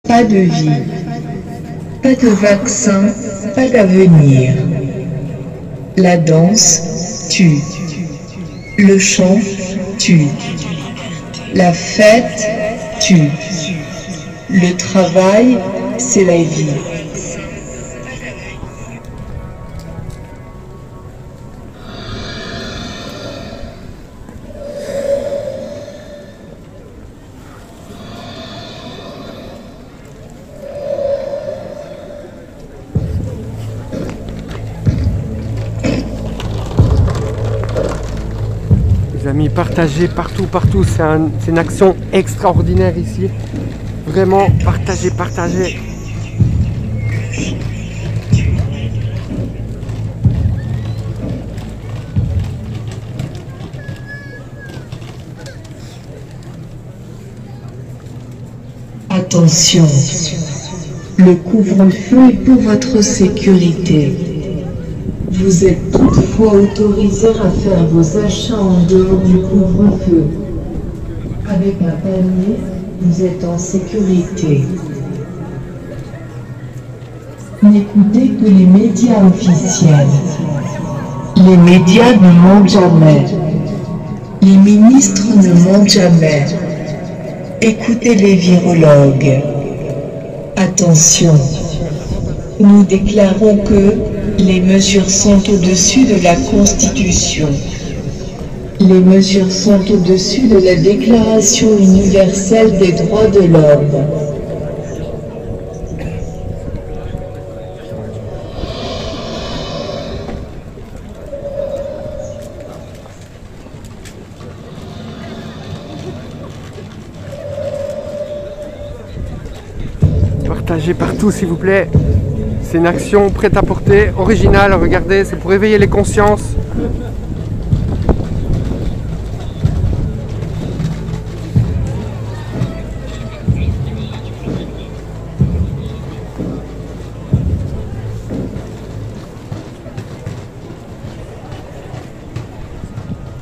pas de vie, pas de vaccin, pas d'avenir. La danse tue, le chant tue, la fête tue, le travail c'est la vie. Les amis, partagez partout, c'est une action extraordinaire ici. Vraiment, partagez. Attention, le couvre-feu est pour votre sécurité. Vous êtes toutefois autorisé à faire vos achats en dehors du couvre-feu. Avec un panier, vous êtes en sécurité. N'écoutez que les médias officiels. Les médias ne mentent jamais. Les ministres ne mentent jamais. Écoutez les virologues. Attention, nous déclarons que les mesures sont au-dessus de la Constitution. Les mesures sont au-dessus de la Déclaration universelle des droits de l'homme. Partagez partout s'il vous plaît. C'est une action prête à porter, originale, regardez, c'est pour éveiller les consciences.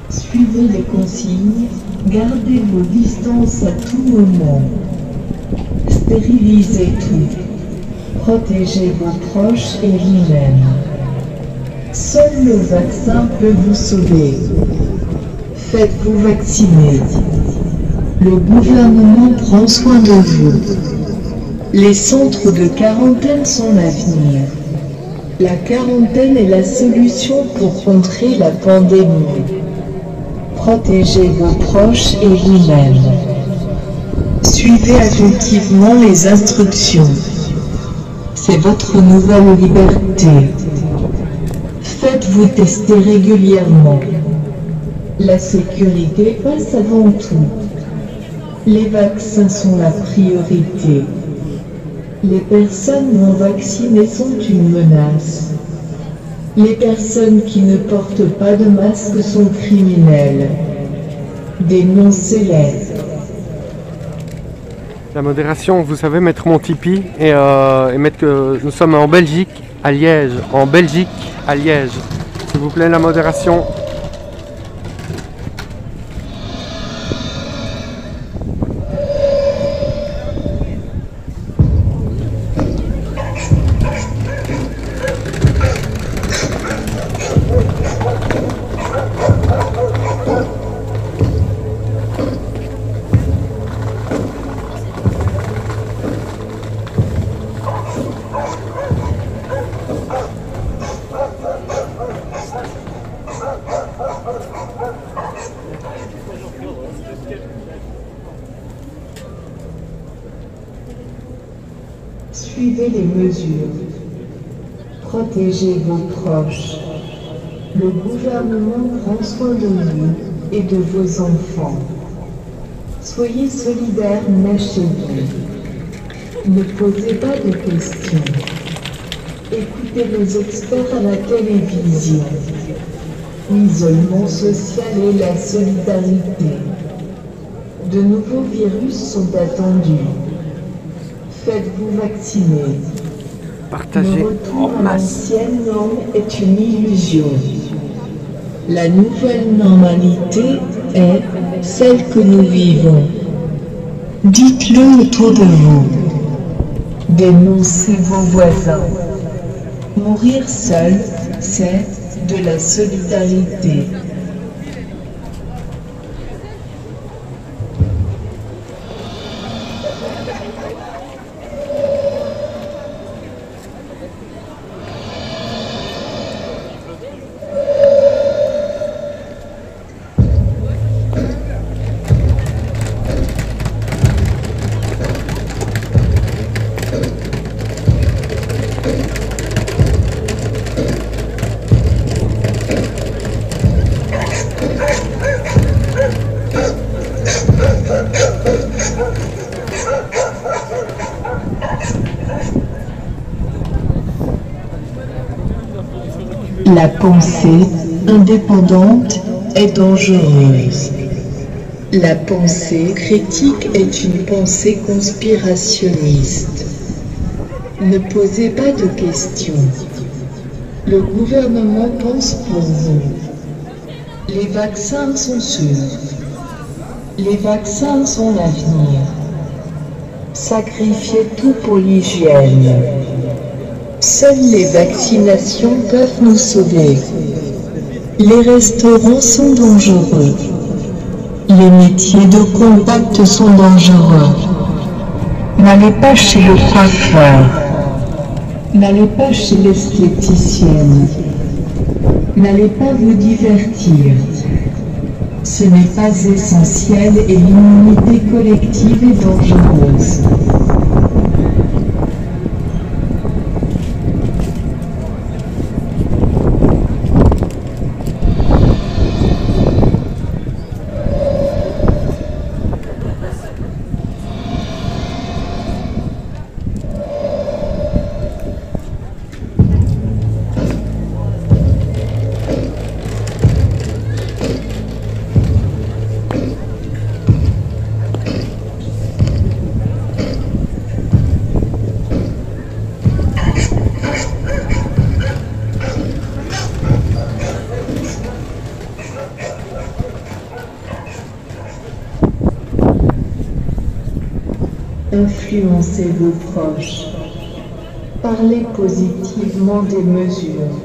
Suivez les consignes, gardez vos distances à tout moment. Stérilisez tout. Protégez vos proches et vous-même. Seul le vaccin peut vous sauver. Faites-vous vacciner. Le gouvernement prend soin de vous. Les centres de quarantaine sont l'avenir. La quarantaine est la solution pour contrer la pandémie. Protégez vos proches et vous-même. Suivez attentivement les instructions. C'est votre nouvelle liberté. Faites-vous tester régulièrement. La sécurité passe avant tout. Les vaccins sont la priorité. Les personnes non vaccinées sont une menace. Les personnes qui ne portent pas de masque sont criminelles. Dénoncez-les. La modération, vous savez, mettre mon Tipeee et mettre que nous sommes en Belgique, à Liège. En Belgique, à Liège. S'il vous plaît, la modération. Suivez les mesures. Protégez vos proches. Le gouvernement prend soin de vous et de vos enfants. Soyez solidaires, lâchez-vous. Ne posez pas de questions. Écoutez les experts à la télévision. L'isolement social et la solidarité. De nouveaux virus sont attendus. Faites-vous vacciner. Partagez Le retour à l'ancienne norme est une illusion. La nouvelle normalité est celle que nous vivons. Dites-le autour de vous. Dénoncez vos voisins. Mourir seul, c'est de la solidarité. La pensée indépendante est dangereuse. La pensée critique est une pensée conspirationniste. Ne posez pas de questions. Le gouvernement pense pour vous. Les vaccins sont sûrs. Les vaccins sont l'avenir. Sacrifiez tout pour l'hygiène. Seules les vaccinations peuvent nous sauver. Les restaurants sont dangereux. Les métiers de contact sont dangereux. N'allez pas chez le coiffeur. N'allez pas chez l'esthéticienne. N'allez pas vous divertir. Ce n'est pas essentiel et l'immunité collective est dangereuse. Influencez vos proches. Parlez positivement des mesures.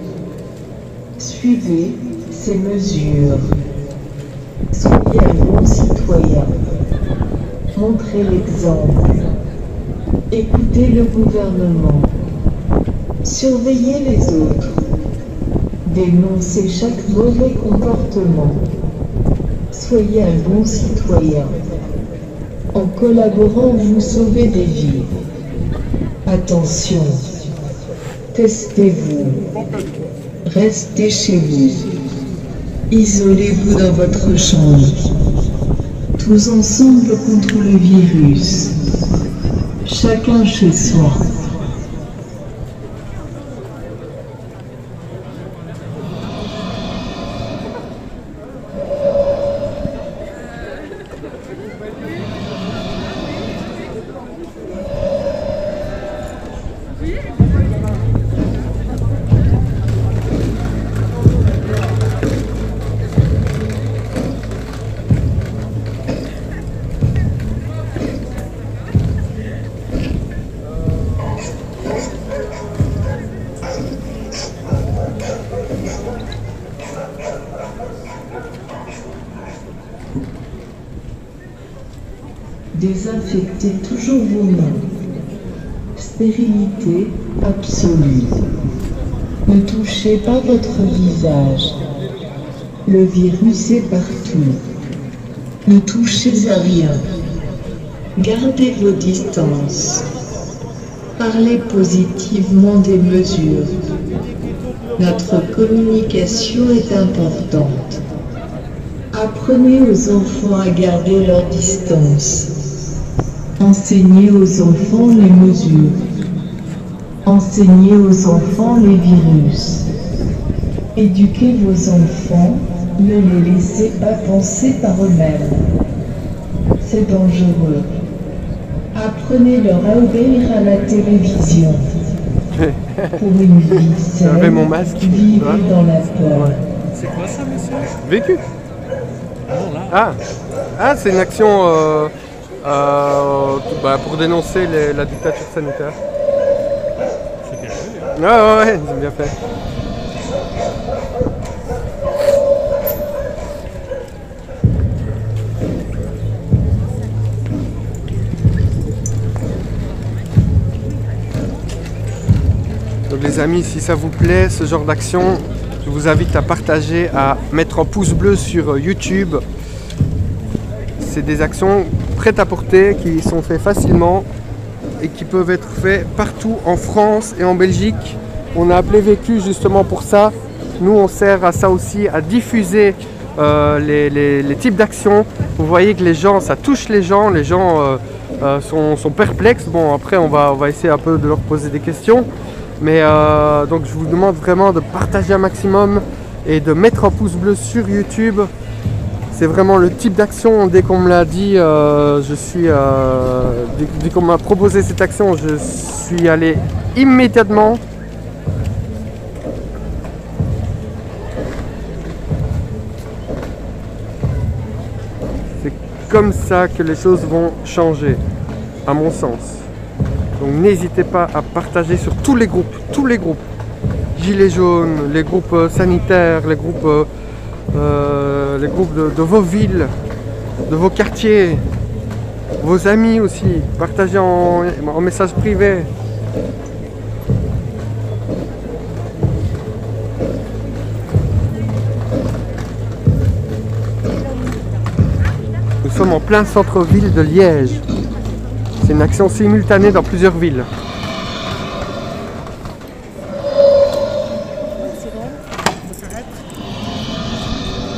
Suivez ces mesures. Soyez un bon citoyen. Montrez l'exemple. Écoutez le gouvernement. Surveillez les autres. Dénoncez chaque mauvais comportement. Soyez un bon citoyen. En collaborant, vous sauvez des vies. Attention, testez-vous. Restez chez vous. Isolez-vous dans votre chambre. Tous ensemble contre le virus. Chacun chez soi. Désinfectez toujours vos mains. Stérilité absolue. Ne touchez pas votre visage. Le virus est partout. Ne touchez à rien. Gardez vos distances. Parlez positivement des mesures. Notre communication est importante. Apprenez aux enfants à garder leur distance. Enseignez aux enfants les mesures. Enseignez aux enfants les virus. Éduquez vos enfants, ne les laissez pas penser par eux-mêmes. C'est dangereux. Apprenez-leur à obéir à la télévision. Pour une vie saine, mon masque. vivez dans la peur. C'est quoi ça, monsieur? Vécu. Ah, c'est une action pour dénoncer la dictature sanitaire. Ouais, ils ont bien fait. Donc les amis, si ça vous plaît, ce genre d'action, je vous invite à partager, à mettre un pouce bleu sur YouTube. C'est des actions prêtes à porter qui sont faites facilement et qui peuvent être faites partout en France et en Belgique. On a appelé Vécu justement pour ça. Nous, on sert à ça aussi, à diffuser les types d'actions. Vous voyez que les gens, ça touche les gens sont perplexes. Bon, après, on va essayer un peu de leur poser des questions. Mais donc, je vous demande vraiment de partager un maximum et de mettre un pouce bleu sur YouTube. C'est vraiment le type d'action. Dès qu'on me l'a dit, dès qu'on m'a proposé cette action, je suis allé immédiatement. C'est comme ça que les choses vont changer, à mon sens. Donc n'hésitez pas à partager sur tous les groupes. Gilets jaunes, les groupes sanitaires, les groupes de vos villes, de vos quartiers, vos amis aussi. Partagez en message privé. Nous sommes en plein centre-ville de Liège. C'est une action simultanée dans plusieurs villes.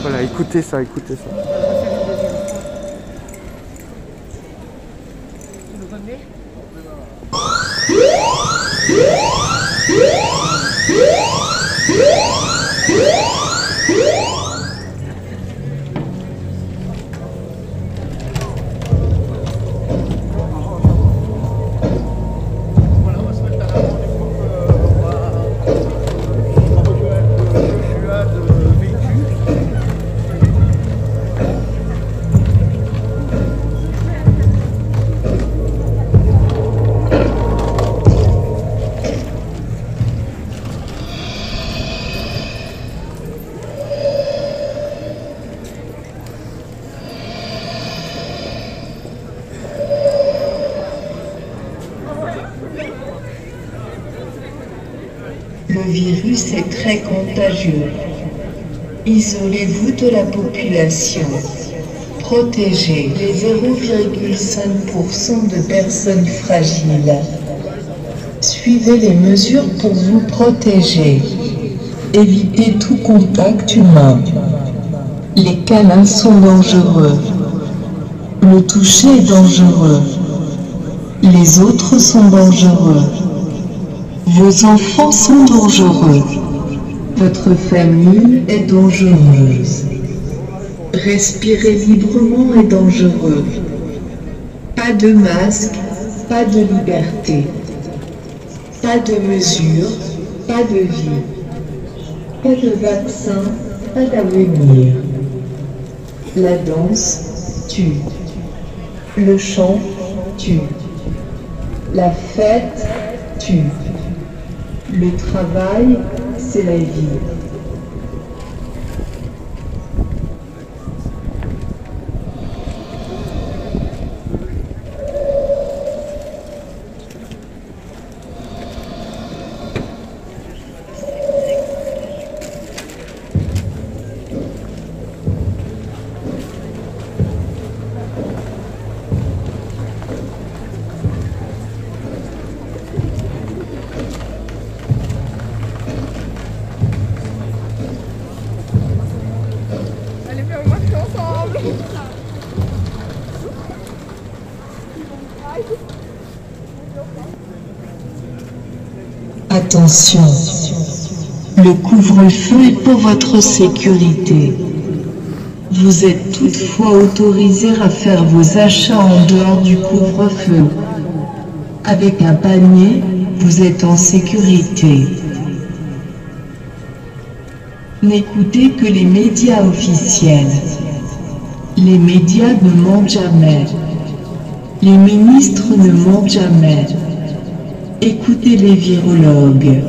Voilà, écoutez ça. Le virus est très contagieux. Isolez-vous de la population. Protégez les 0,5% de personnes fragiles. Suivez les mesures pour vous protéger. Évitez tout contact humain. Les câlins sont dangereux. Le toucher est dangereux. Les autres sont dangereux. Vos enfants sont dangereux. Votre famille est dangereuse. Respirer librement est dangereux. Pas de masque, pas de liberté. Pas de mesures, pas de vie. Pas de vaccin, pas d'avenir. La danse tue. Le chant tue. La fête tue. Le travail, c'est la vie. Attention, le couvre-feu est pour votre sécurité. Vous êtes toutefois autorisé à faire vos achats en dehors du couvre-feu. Avec un panier, vous êtes en sécurité. N'écoutez que les médias officiels. Les médias ne mentent jamais. Les ministres ne mentent jamais. Écoutez les virologues.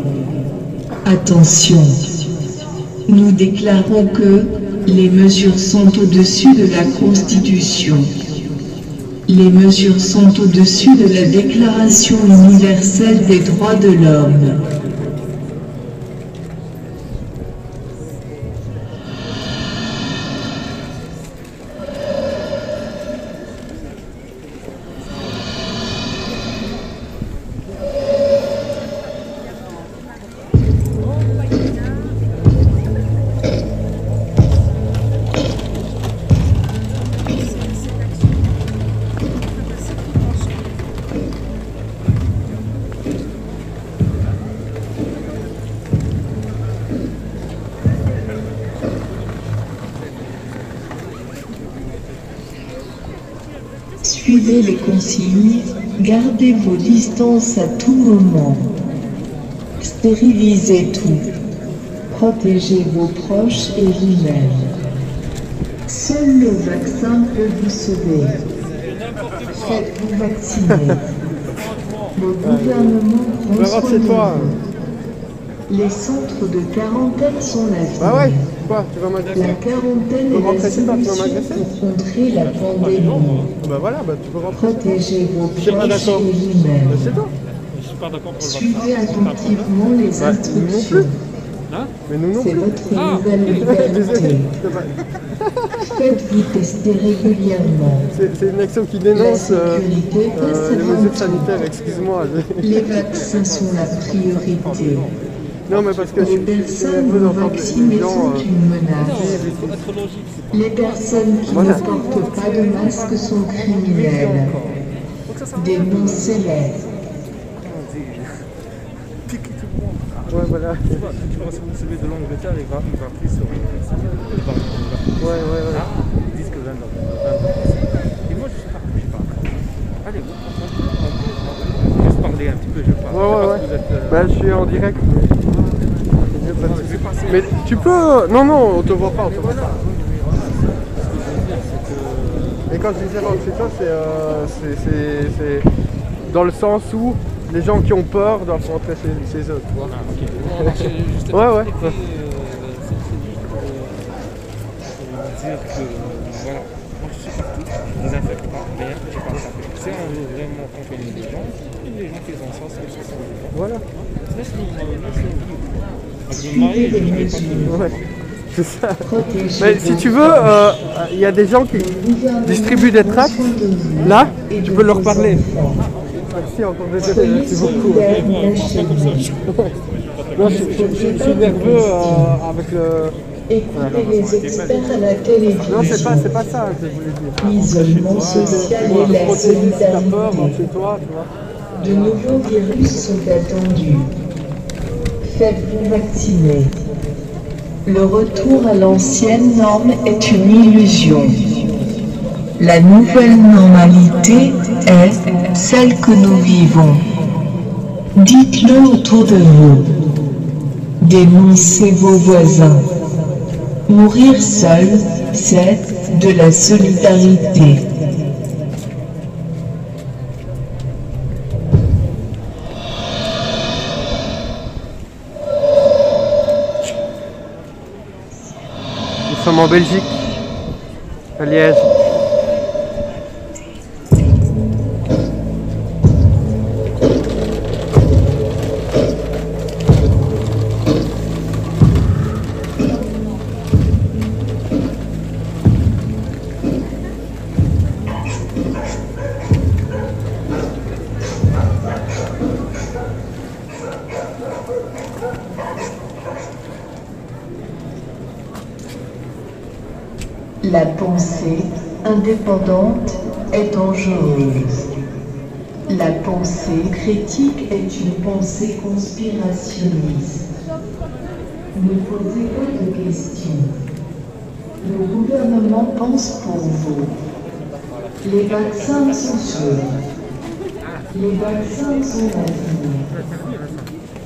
Attention. Nous déclarons que les mesures sont au-dessus de la Constitution. Les mesures sont au-dessus de la Déclaration universelle des droits de l'homme. Suivez les consignes, gardez vos distances à tout moment. Stérilisez tout. Protégez vos proches et vous-même. Seul le vaccin peut vous sauver. Faites-vous vacciner. Le gouvernement prend soin de vous. Les centres de quarantaine sont la vie. Ah ouais, quoi, tu vas m'agresser? La quarantaine est la solution pour contrer la pandémie. Bah voilà, bah tu peux rentrer. Protégez vos Je suis pas proches d'accord. et vous-même. Bah, c'est toi. Je suis pas d'accord pour le vaccin. Suivez attentivement les Bah, nous non instructions. plus. Hein? Mais nous non C'est plus. votre Ah, nouvelle Désolé. liberté. Faites-vous tester régulièrement. C'est une action qui La dénonce sécurité passe les avant mesures tout. sanitaires, excuse-moi. Les vaccins sont la priorité. Non mais parce que je Les suis personnes nerveux non d'entendre vaccinées les gens... sont une menace. Il faut être logique. Les personnes qui Voilà. ne portent pas de masque sont criminelles. Dénoncez-les. Ouais voilà. Tu vois celui de l'Angleterre, il va pris sur Ouais. ils disent que 20 Et moi, je sais pas. Allez, on peut juste parler un petit peu, je parle. Ouais. Vous êtes, Bah je suis en direct. Mais tu peux... Non, on te voit pas, Et quand je disais rentre chez toi, c'est dans le sens où les gens qui ont peur doivent rentrer chez eux, tu vois. Ouais. Ouais. C'est juste pour dire que, voilà, moi je suis partout, je ne infecte pas, rien, je parle pas. Si on veut vraiment contaminer les gens qui ont ça, c'est ce qu'ils sont. Voilà. Laisse-les vivre. Je me marie, je ne vais pas te... Ouais. C'est ça. Protégez Mais si tu veux, il y a des gens qui distribuent des tracts. Là, tu peux leur parler. Merci encore désolé, merci beaucoup. Non, je suis nerveux avec le... Écoutez les experts à la télévision. Non, c'est pas ça que je voulais dire. L'isolement social et la T'as peur solidarité. chez toi, tu vois. De nouveaux virus sont attendus. Faites-vous vacciner. Le retour à l'ancienne norme est une illusion. La nouvelle normalité est celle que nous vivons. Dites-le autour de vous. Dénoncez vos voisins. Mourir seul, c'est de la solidarité. Nous sommes en Belgique, à Liège. La pensée indépendante est dangereuse. La pensée critique est une pensée conspirationniste. Ne posez pas de questions. Le gouvernement pense pour vous. Les vaccins sont sûrs. Les vaccins sont l'avenir.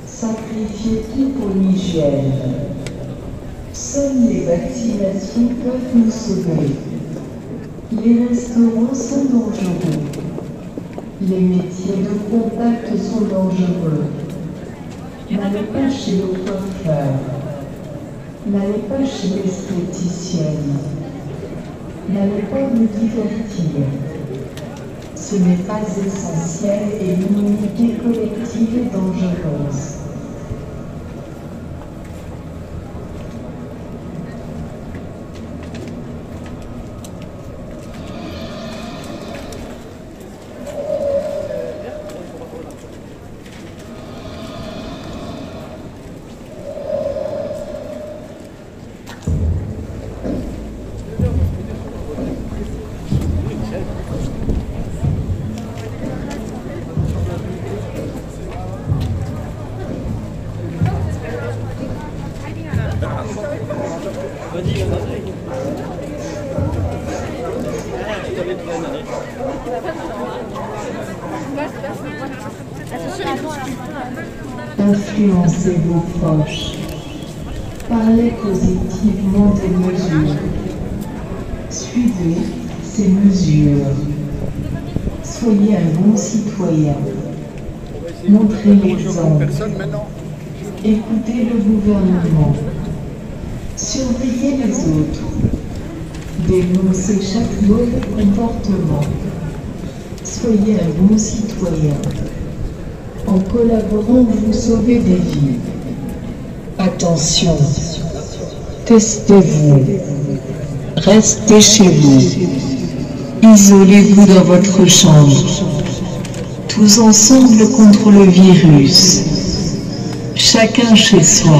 Sacrifiez tout pour l'hygiène. Seules les vaccinations peuvent nous sauver. Les restaurants sont dangereux. Les métiers de contact sont dangereux. N'allez pas chez le coiffeur. N'allez pas chez l'esthéticienne. N'allez pas vous divertir. Ce n'est pas essentiel et l'immunité collective est dangereuse. Influencez vos proches. Parlez positivement des mesures. Suivez ces mesures. Soyez un bon citoyen. Montrez l'exemple. Écoutez le gouvernement. Surveillez les autres. Dénoncez chaque mauvais comportement. Soyez un bon citoyen. En collaborant, vous sauvez des vies. Attention, testez-vous. Restez chez vous. Isolez-vous dans votre chambre. Tous ensemble contre le virus. Chacun chez soi.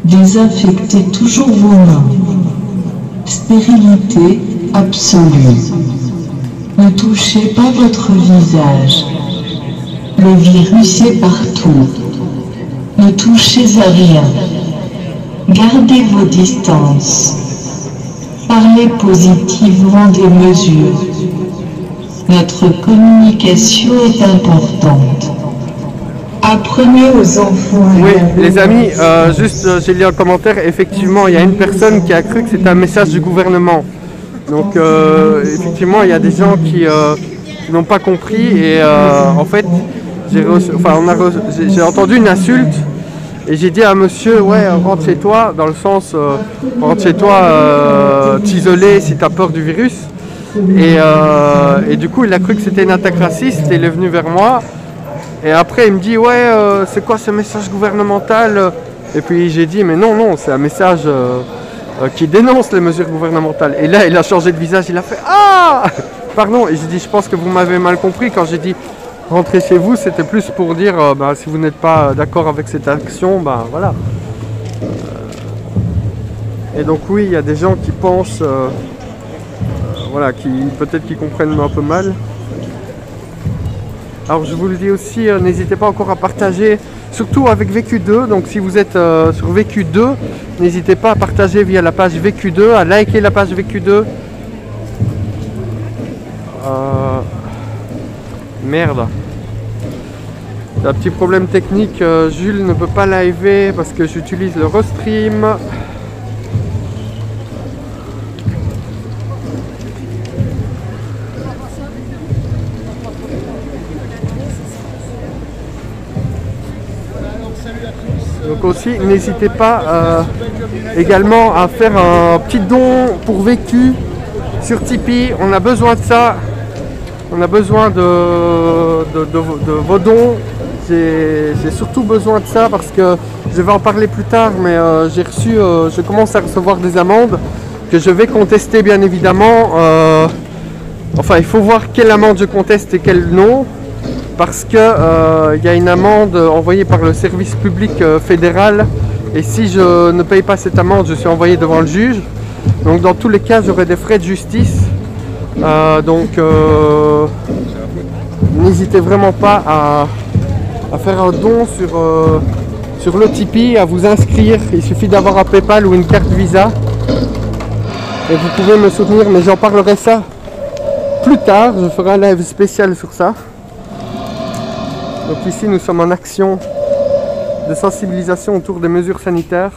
Désinfectez toujours vos mains. Stérilité absolue. Ne touchez pas votre visage. Le virus est partout. Ne touchez à rien. Gardez vos distances. Parlez positivement des mesures. Notre communication est importante. Apprenez aux enfants. Oui, les amis, j'ai lu un commentaire, effectivement, il y a une personne qui a cru que c'était un message du gouvernement. Donc, effectivement, il y a des gens qui n'ont pas compris et en fait, j'ai entendu une insulte et j'ai dit à monsieur, ouais, rentre chez toi, dans le sens, rentre chez toi, t'isoler si tu as peur du virus. Et du coup, il a cru que c'était une attaque raciste et il est venu vers moi. Et après il me dit ouais c'est quoi ce message gouvernemental? Et puis j'ai dit mais non c'est un message qui dénonce les mesures gouvernementales. Et là il a changé de visage, il a fait ah pardon. Et j'ai dit je pense que vous m'avez mal compris quand j'ai dit rentrez chez vous, c'était plus pour dire si vous n'êtes pas d'accord avec cette action, voilà. Et donc oui il y a des gens qui pensent voilà, qui peut-être qui comprennent un peu mal. Alors je vous le dis aussi, n'hésitez pas encore à partager, surtout avec VQ2. Donc si vous êtes sur VQ2, n'hésitez pas à partager via la page VQ2, à liker la page VQ2. Merde. Un petit problème technique, Jules ne peut pas liver parce que j'utilise le Restream. Donc aussi, n'hésitez pas également à faire un petit don pour Vécu sur Tipeee. On a besoin de ça. On a besoin de vos dons. J'ai surtout besoin de ça parce que je vais en parler plus tard, mais je commence à recevoir des amendes que je vais contester bien évidemment. Enfin, il faut voir quelle amende je conteste et quelle non. Parce que y a une amende envoyée par le service public fédéral Et si je ne paye pas cette amende, je suis envoyé devant le juge. Donc dans tous les cas, j'aurai des frais de justice. N'hésitez vraiment pas à faire un don sur le Tipeee, à vous inscrire. Il suffit d'avoir un PayPal ou une carte Visa. Et vous pouvez me soutenir, mais j'en parlerai ça plus tard. Je ferai un live spécial sur ça. Donc ici, nous sommes en action de sensibilisation autour des mesures sanitaires.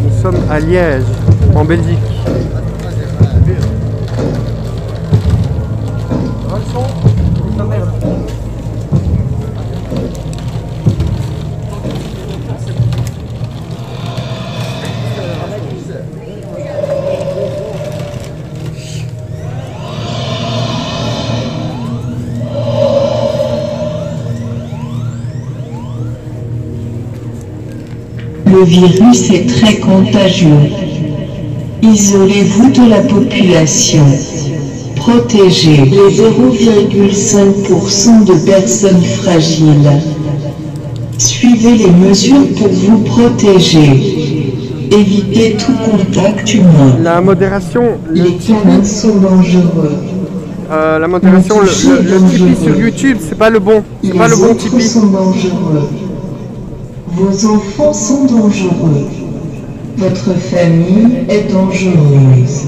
Nous sommes à Liège, en Belgique. Le virus est très contagieux. Isolez-vous de la population. Protégez les 0,5% de personnes fragiles. Suivez les mesures pour vous protéger. Évitez tout contact humain. La modération, les câlins sont dangereux. La modération, le Tipeee sur YouTube, c'est pas le bon. C'est pas le bon Tipeee. Les sont dangereux. Vos enfants sont dangereux. Votre famille est dangereuse.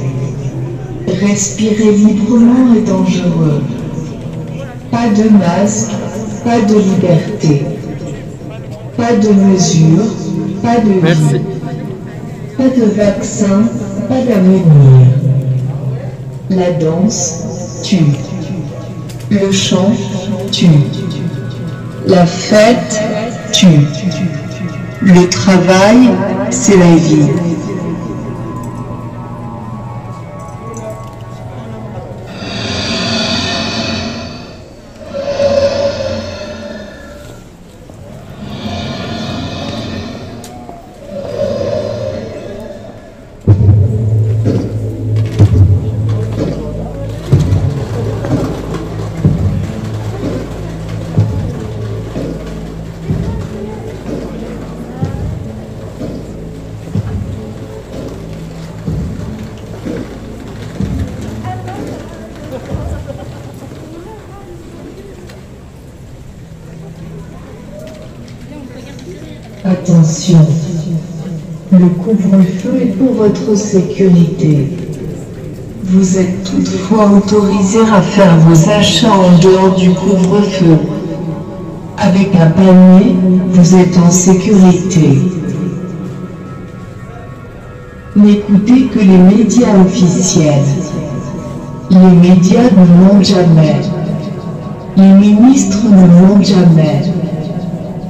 Respirer librement est dangereux. Pas de masque, pas de liberté. Pas de mesures, pas de vie. Merci. Pas de vaccin, pas d'avenir. La danse tue. Le chant tue. La fête tue. Le travail, c'est la vie. Attention, le couvre-feu est pour votre sécurité. Vous êtes toutefois autorisé à faire vos achats en dehors du couvre-feu. Avec un panier, vous êtes en sécurité. N'écoutez que les médias officiels. Les médias ne mentent jamais. Les ministres ne mentent jamais.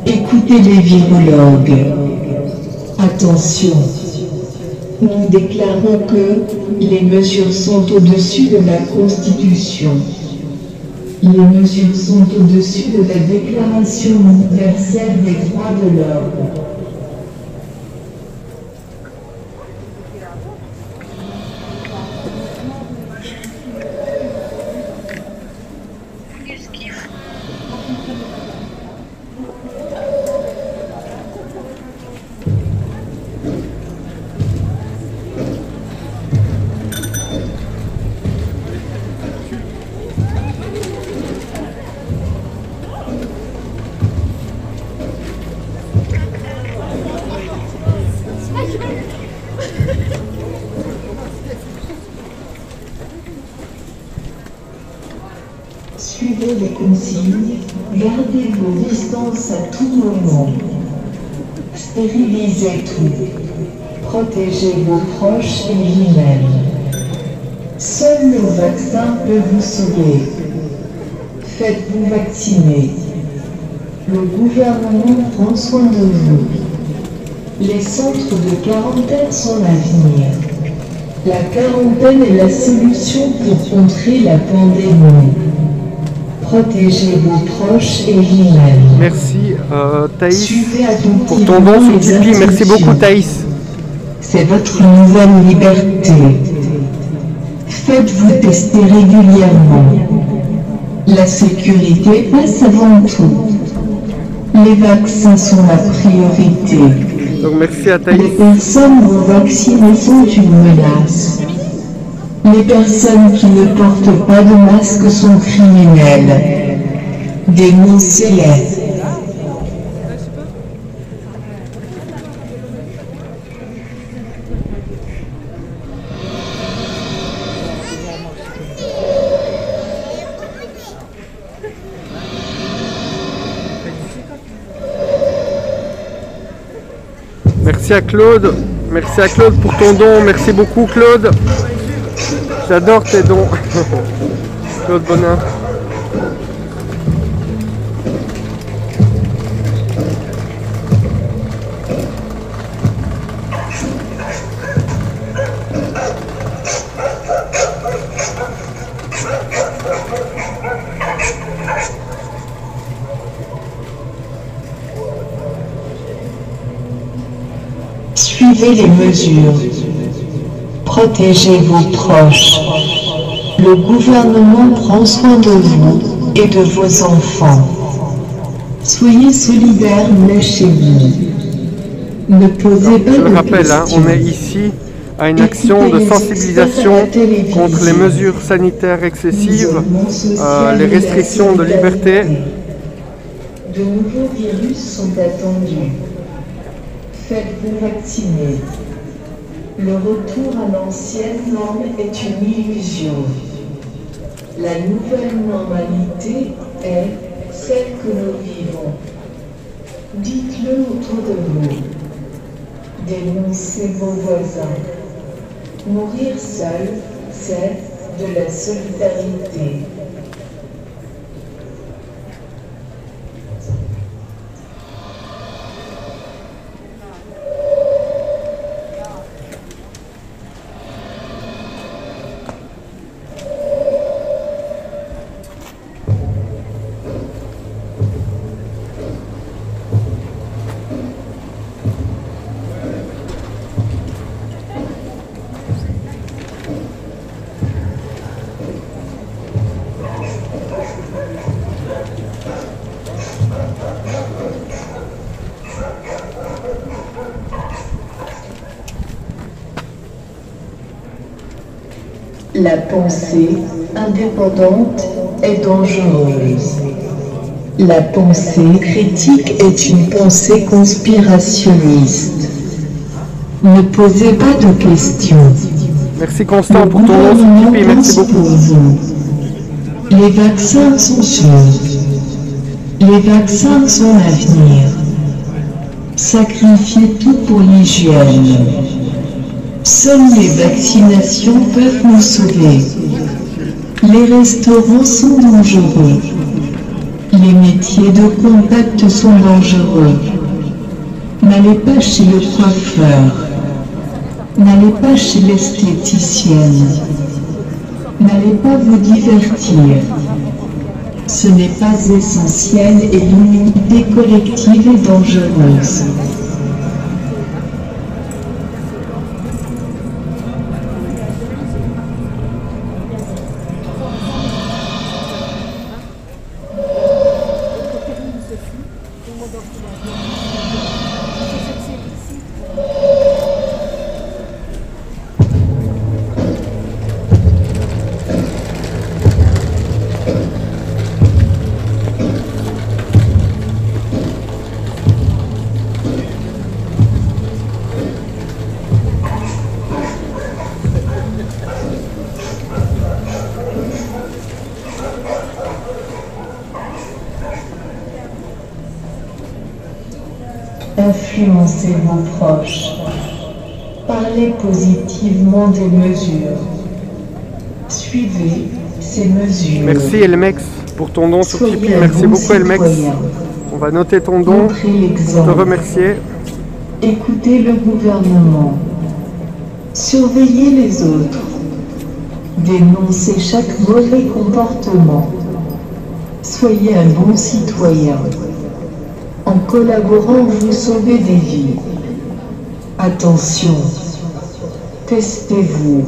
Écoutez les virologues. Attention. Nous déclarons que les mesures sont au-dessus de la Constitution. Les mesures sont au-dessus de la Déclaration universelle des droits de l'homme. Suivez les consignes, gardez vos distances à tout moment. Stérilisez tout. Protégez vos proches et vous-même. Seul le vaccin peut vous sauver. Faites-vous vacciner. Le gouvernement prend soin de vous. Les centres de quarantaine sont l'avenir. La quarantaine est la solution pour contrer la pandémie. Protégez vos proches et vous-même. Merci Thaïs Suivez pour ton don sur attentivement les Tipeee. Merci beaucoup instructions. Thaïs. C'est votre nouvelle liberté. Faites-vous tester régulièrement. La sécurité passe avant tout. Les vaccins sont la priorité. Donc merci à Les Thaïs. personnes non vaccinées sont une menace. Les personnes qui ne portent pas de masque sont criminelles. Dénoncez-les. Merci à Claude. Merci à Claude pour ton don. Merci beaucoup Claude. J'adore tes dons. Claude Bonin. Suivez les mesures. Protégez vos proches. Le gouvernement prend soin de vous et de vos enfants. Soyez solidaires, mais chez vous. Ne posez pas Je le de rappelle, hein, questions. on est ici à une action de sensibilisation contre les mesures sanitaires excessives, les restrictions de liberté. De nouveaux virus sont attendus. Faites-vous vacciner. Le retour à l'ancienne norme est une illusion. La nouvelle normalité est celle que nous vivons. Dites-le autour de vous. Dénoncez vos voisins. Mourir seul, c'est de la solidarité. La pensée indépendante est dangereuse. La pensée critique est une pensée conspirationniste. Ne posez pas de questions. Merci Constant pour ton nom sur Tipeee. Merci beaucoup. Les vaccins sont sûrs. Les vaccins sont l'avenir. Sacrifiez tout pour l'hygiène. Seules les vaccinations peuvent nous sauver. Les restaurants sont dangereux. Les métiers de contact sont dangereux. N'allez pas chez le coiffeur. N'allez pas chez l'esthéticienne. N'allez pas vous divertir. Ce n'est pas essentiel et l'immunité collective est dangereuse. Influencez vos proches. Parlez positivement des mesures. Suivez ces mesures. Merci Elmex pour ton don sur Soyez Tipeee. un Merci bon beaucoup Elmex. citoyen. On va noter ton don, Montrez te l'exemple. remercier. Écoutez le gouvernement. Surveillez les autres. Dénoncez chaque mauvais comportement. Soyez un bon citoyen. En collaborant, vous sauvez des vies. Attention. Testez-vous.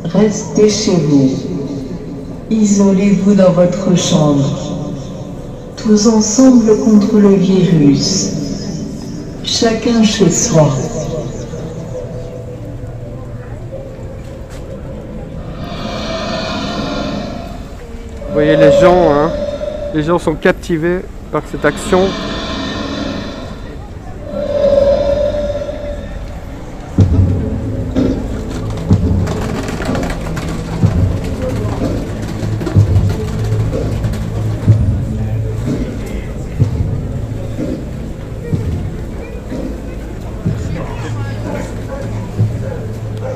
Restez chez vous. Isolez-vous dans votre chambre. Tous ensemble contre le virus. Chacun chez soi. Vous voyez les gens, hein, les gens sont captivés par cette action.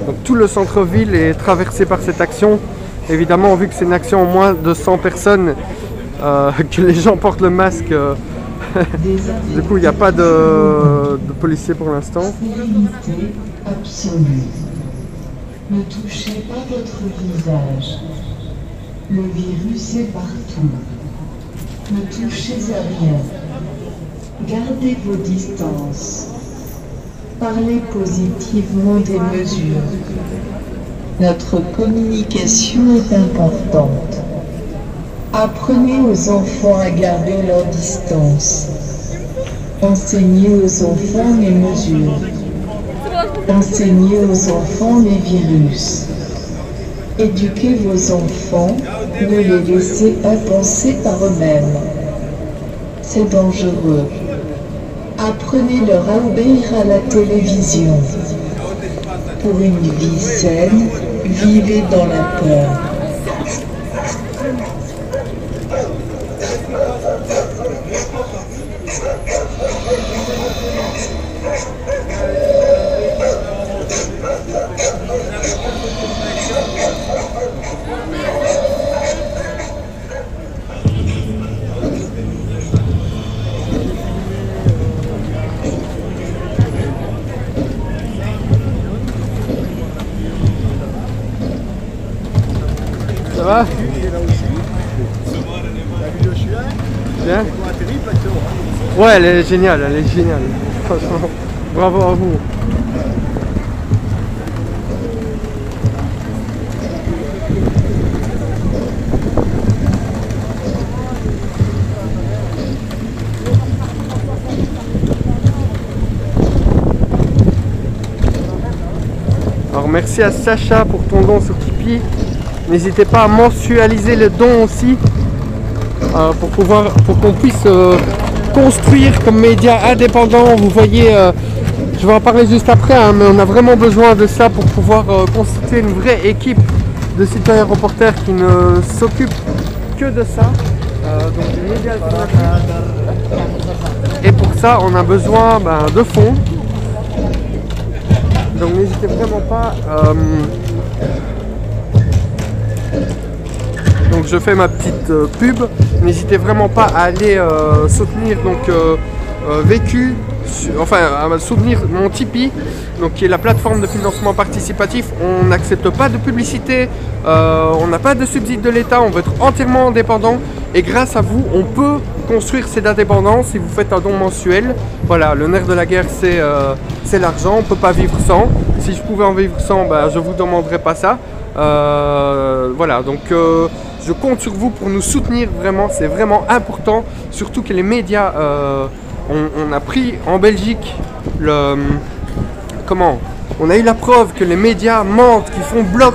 Donc tout le centre-ville est traversé par cette action. Évidemment, vu que c'est une action en moins de 100 personnes, que les gens portent le masque, du coup il n'y a pas de policiers pour l'instant. Sérénité absolue. Ne touchez pas votre visage. Le virus est partout. Ne touchez à rien. Gardez vos distances. Parlez positivement des mesures. Notre communication est importante. Apprenez aux enfants à garder leur distance. Enseignez aux enfants les mesures. Enseignez aux enfants les virus. Éduquez vos enfants, ne les laissez pas penser par eux-mêmes. C'est dangereux. Apprenez-leur à obéir à la télévision. Pour une vie saine, vivez dans la peur. Ça va? Bien? Ouais, elle est géniale, elle est géniale. Franchement, bravo à vous. Alors merci à Sacha pour ton don sur Tipeee. N'hésitez pas à mensualiser le don aussi pour qu'on puisse construire comme média indépendant. Vous voyez, je vais en parler juste après, hein, mais on a vraiment besoin de ça pour pouvoir constituer une vraie équipe de citoyens reporters qui ne s'occupent que de ça. Donc des médias alternatifs. Et pour ça, on a besoin de fonds. Donc n'hésitez vraiment pas. Donc je fais ma petite pub. N'hésitez vraiment pas à aller soutenir donc Vécu, enfin à soutenir mon Tipeee, donc qui est la plateforme de financement participatif. On n'accepte pas de publicité, on n'a pas de subside de l'État, on veut être entièrement indépendant et grâce à vous on peut construire cette indépendance si vous faites un don mensuel. Voilà, le nerf de la guerre c'est l'argent, on ne peut pas vivre sans. Si je pouvais en vivre sans, je ne vous demanderais pas ça. Voilà, donc je compte sur vous pour nous soutenir vraiment, c'est vraiment important, surtout que les médias, on a pris en Belgique on a eu la preuve que les médias mentent, qu'ils font bloc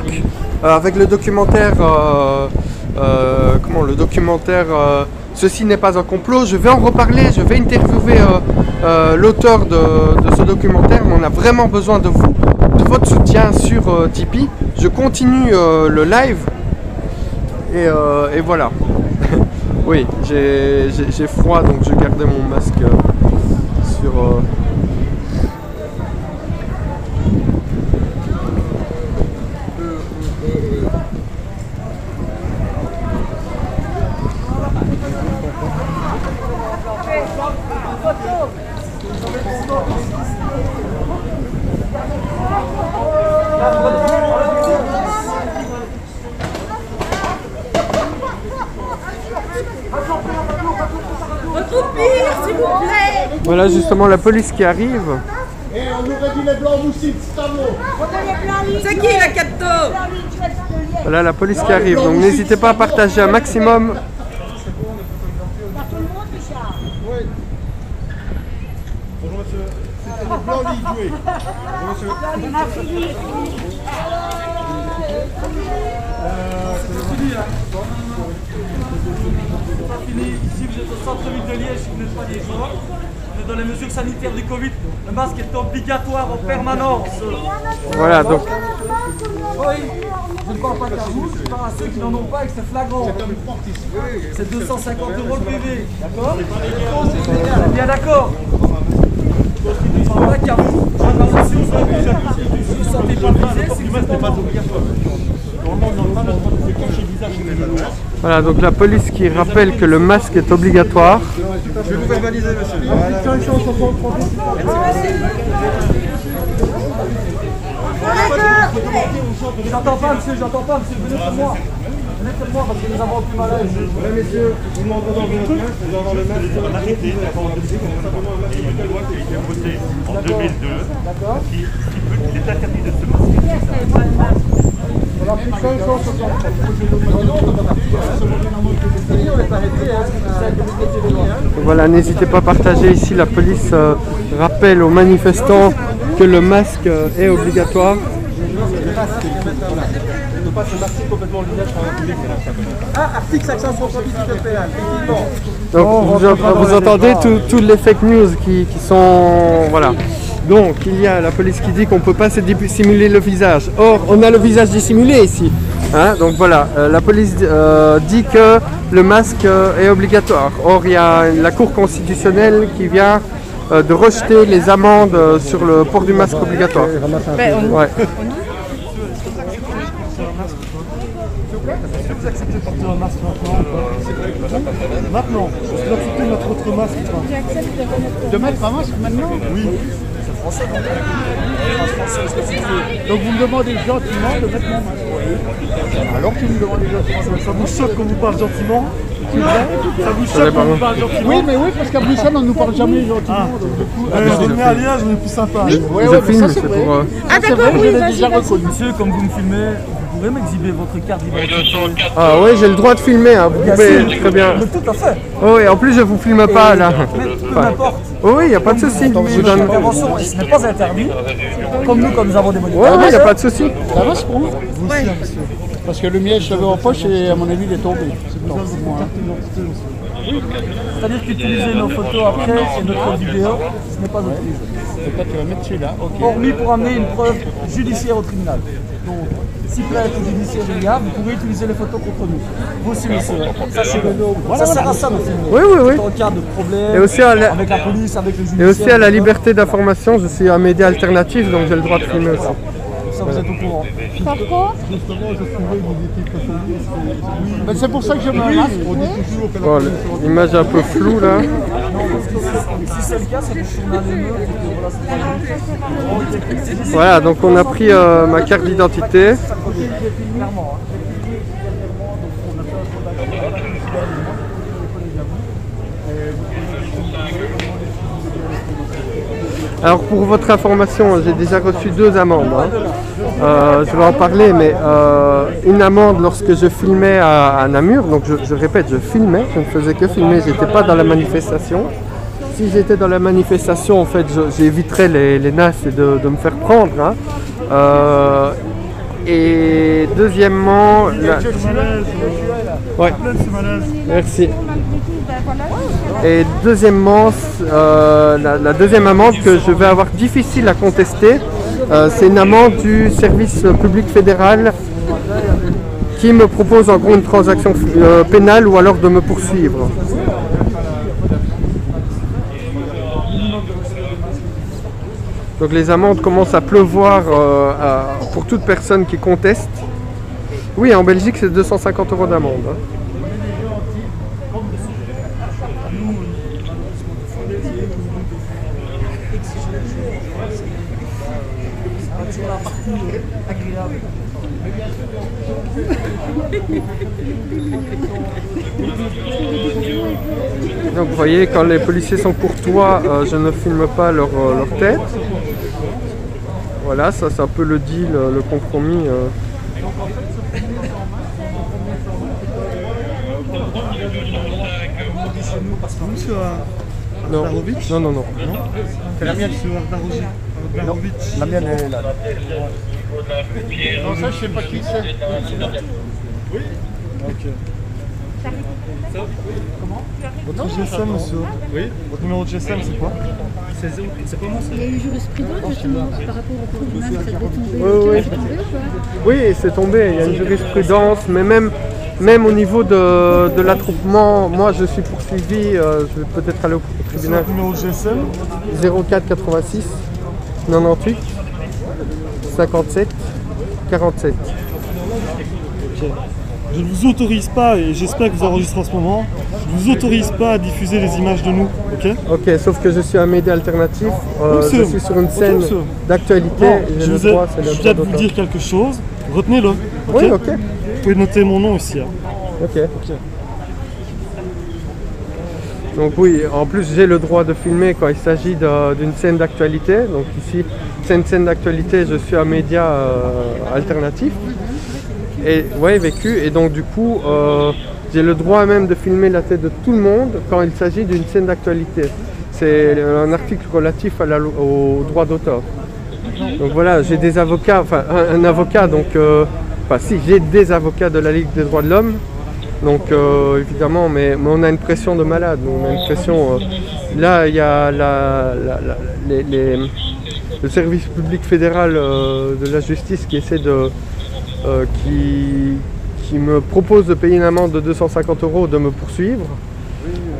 avec le documentaire, Ceci n'est pas un complot. Je vais en reparler, je vais interviewer l'auteur de ce documentaire, mais on a vraiment besoin de vous, de votre soutien sur Tipeee. Je continue le live et voilà. Oui, j'ai froid donc je gardais mon masque sur... Photo Votre pire, s'il vous plaît. Voilà justement la police qui arrive. Et on aurait dit les blancs moussis de Stamo. C'est qui la capto? Voilà la police qui arrive. Donc n'hésitez pas à partager un maximum. Bonjour monsieur. C'était les blancs ligués. Bonjour monsieur. C'est pas fini. Ici, vous êtes au centre-ville de Liège, vous n'êtes pas liégeois. On est dans les mesures sanitaires du Covid. Le masque est obligatoire en permanence. Voilà donc. Oui, je ne parle pas qu'à vous, je parle à ceux qui n'en ont pas et que c'est flagrant. C'est 250 € le PV, d'accord? On est bien d'accord? Je ne parle pas qu'à vous. Si vous ne vous sentez pas visé, c'est que vous n'êtes pas obligatoire. Voilà donc la police qui rappelle que le masque est obligatoire. Je vais vous verbaliser monsieur. J'entends pas monsieur, venez sur moi. Venez sur moi parce que nous avons plus malaise. Ouais messieurs, vous m'entendez dans votre masque, vous avez le masque. Arrêtez, il y a une loi qui a été votée en 2002 qui est interdit de se masquer. Voilà, n'hésitez pas à partager ici. La police rappelle aux manifestants que le masque est obligatoire. Article 570 du code pénal, effectivement. Donc vous entendez toutes les fake news qui sont... Voilà. Donc il y a la police qui dit qu'on ne peut pas se dissimuler le visage. Or, on a le visage dissimulé ici. Hein, donc voilà, la police dit que le masque est obligatoire. Or, il y a la Cour constitutionnelle qui vient de rejeter les amendes sur le port du masque obligatoire. Ouais. Vous acceptez de porter un masque maintenant, parce que accepter notre autre masque. De mettre un masque maintenant? Oui. Donc vous me demandez gentiment de mettre mon masque. Alors que vous me demandez gentiment. Ça vous choque qu'on vous parle gentiment? Ça vous choque qu'on vous parle gentiment? Oui, mais oui, parce qu'à Bruxelles on ne nous parle jamais gentiment. Donc du coup, on est à Liège, on est plus sympa. Je filme, c'est pour... Ah d'accord, oui, je l'ai déjà reconnu. Monsieur, comme vous me filmez, vous pouvez m'exhiber votre carte d'identité. Ah oui, j'ai le droit de filmer, hein. Vous pouvez, très bien. Mais tout à fait. Oh, et en plus je vous filme pas là. Mais peu m'importe. Oh, oui, il n'y a pas de souci. Je vous donne... Intervention, et ce n'est pas interdit. Comme nous, quand nous avons des Oui, moniteurs. il n'y a pas de souci. Ça va, c'est pour vous? Vous aussi, monsieur. Parce que le mien, je l'avais en poche et à mon avis, il est tombé. C'est-à-dire qu'utiliser nos photos après et notre vidéo, ce n'est pas autorisé. Peut-être tu vas mettre celui-là, ok. Hormis pour amener une preuve judiciaire au tribunal. Donc, si plainte judiciaire il y a, vous pouvez utiliser les photos contre nous. Vous aussi, monsieur. Sachez-le. Ça sert à ça de filmer. Oui, oui, oui. En cas de problème, Et aussi à la... avec la police, avec le Et judiciaire. aussi à la liberté d'information, je suis un média alternatif, donc j'ai le droit de filmer aussi. Ça, vous êtes au courant. Mais c'est pour ça que je me masque. Bon, l'image est un peu floue là. Si c'est le cas, c'est pour tourner les murs. Voilà, donc on a pris ma carte d'identité. Clairement. Alors pour votre information, j'ai déjà reçu 2 amendes. Hein. Je vais en parler, mais une amende lorsque je filmais à Namur, donc je répète, je filmais, je ne faisais que filmer, je n'étais pas dans la manifestation. Si j'étais dans la manifestation, en fait, j'éviterais les nasses et de me faire prendre. Hein. Et deuxièmement... Ouais. Merci. Et deuxièmement, la deuxième amende que je vais avoir difficile à contester, c'est une amende du service public fédéral qui me propose en gros une transaction pénale ou alors de me poursuivre. Donc les amendes commencent à pleuvoir pour toute personne qui conteste. Oui, en Belgique, c'est 250 € d'amende. Hein. Donc vous voyez, quand les policiers sont courtois, je ne filme pas leur tête. Voilà, ça c'est un peu le deal, le compromis. Monsieur Non. Darovic? Non, non, non. La mienne, c'est Darovic. La mienne est là. Non, ça, je sais pas qui c'est. Oui. Ok. Votre GSM, monsieur? Oui. Votre numéro de GSM, c'est quoi? C'est comment ça? Il y a eu jurisprudence justement par rapport au port du masque, ça devait tomber. Oui, C'est tombé ou pas? Oui, c'est tombé, il y a une jurisprudence, mais même au niveau de l'attroupement, moi je suis poursuivi, je vais peut-être aller au tribunal. Votre numéro de GSM? 04 86 98 57 47. Ok. Je ne vous autorise pas, et j'espère que vous enregistrez en ce moment, je ne vous autorise pas à diffuser les images de nous, ok? Ok, sauf que je suis un média alternatif, je suis sur une scène d'actualité, Non, j'ai je le vous ai- droit, c'est le je droit viens de vous d'auteur. dire quelque chose, retenez-le. Ok. Oui, ok, Vous pouvez noter mon nom ici. Hein. ok. Ok. Donc oui, en plus j'ai le droit de filmer quand il s'agit d'une scène d'actualité. Donc ici, c'est une scène d'actualité, je suis un média alternatif. Et ouais, vécu. Et donc du coup, j'ai le droit même de filmer la tête de tout le monde quand il s'agit d'une scène d'actualité. C'est un article relatif au droit d'auteur. Donc voilà, j'ai des avocats, enfin un avocat, donc enfin si, j'ai des avocats de la Ligue des droits de l'homme. Donc évidemment, mais on a une pression de malade, on a une pression. Là, il y a le service public fédéral de la justice qui essaie de, qui me propose de payer une amende de 250 € de me poursuivre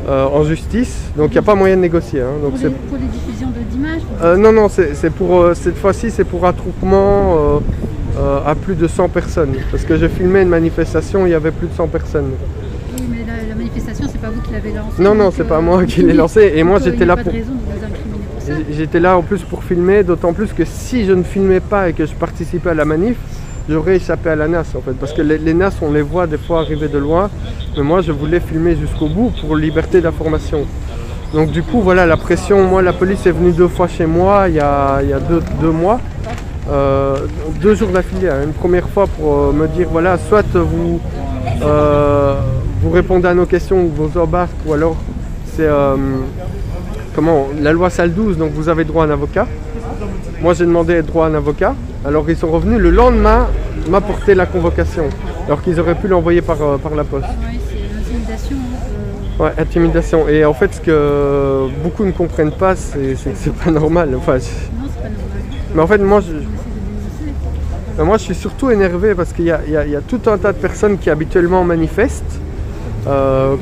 en justice. Donc il n'y a pas moyen de négocier. Hein. Donc, Pour les diffusions d'images? non, non, c'est pour cette fois-ci, c'est pour attroupement à plus de 100 personnes. Parce que j'ai filmé une manifestation, il y avait plus de 100 personnes. Oui, mais la manifestation, c'est pas vous qui l'avez lancée. Non, non, donc, c'est pas moi qui l'ai lancée. Et moi, j'étais là pour. Il n'y a pas de raison de vous incriminer pour ça. J'étais là en plus pour filmer, d'autant plus que si je ne filmais pas et que je participais à la manif, j'aurais échappé à la NAS en fait. Parce que les NAS, on les voit des fois arriver de loin. Mais moi, je voulais filmer jusqu'au bout pour liberté d'information. Donc du coup, voilà, la pression. Moi, la police est venue 2 fois chez moi il y a 2 mois. 2 jours d'affilée. Hein. Une première fois pour me dire, voilà, soit vous répondez à nos questions, vous embarquez, ou alors c'est la loi Salle 12, donc vous avez droit à un avocat. Moi j'ai demandé droit à un avocat, alors ils sont revenus le lendemain m'apporter la convocation, alors qu'ils auraient pu l'envoyer par la poste. Oui, c'est l'intimidation. Ouais, intimidation. Et en fait, ce que beaucoup ne comprennent pas, c'est que c'est pas normal. Enfin, Non, c'est pas normal. mais en fait, moi je On essaie de dénoncer. moi, je suis surtout énervé parce qu'il y a tout un tas de personnes qui habituellement manifestent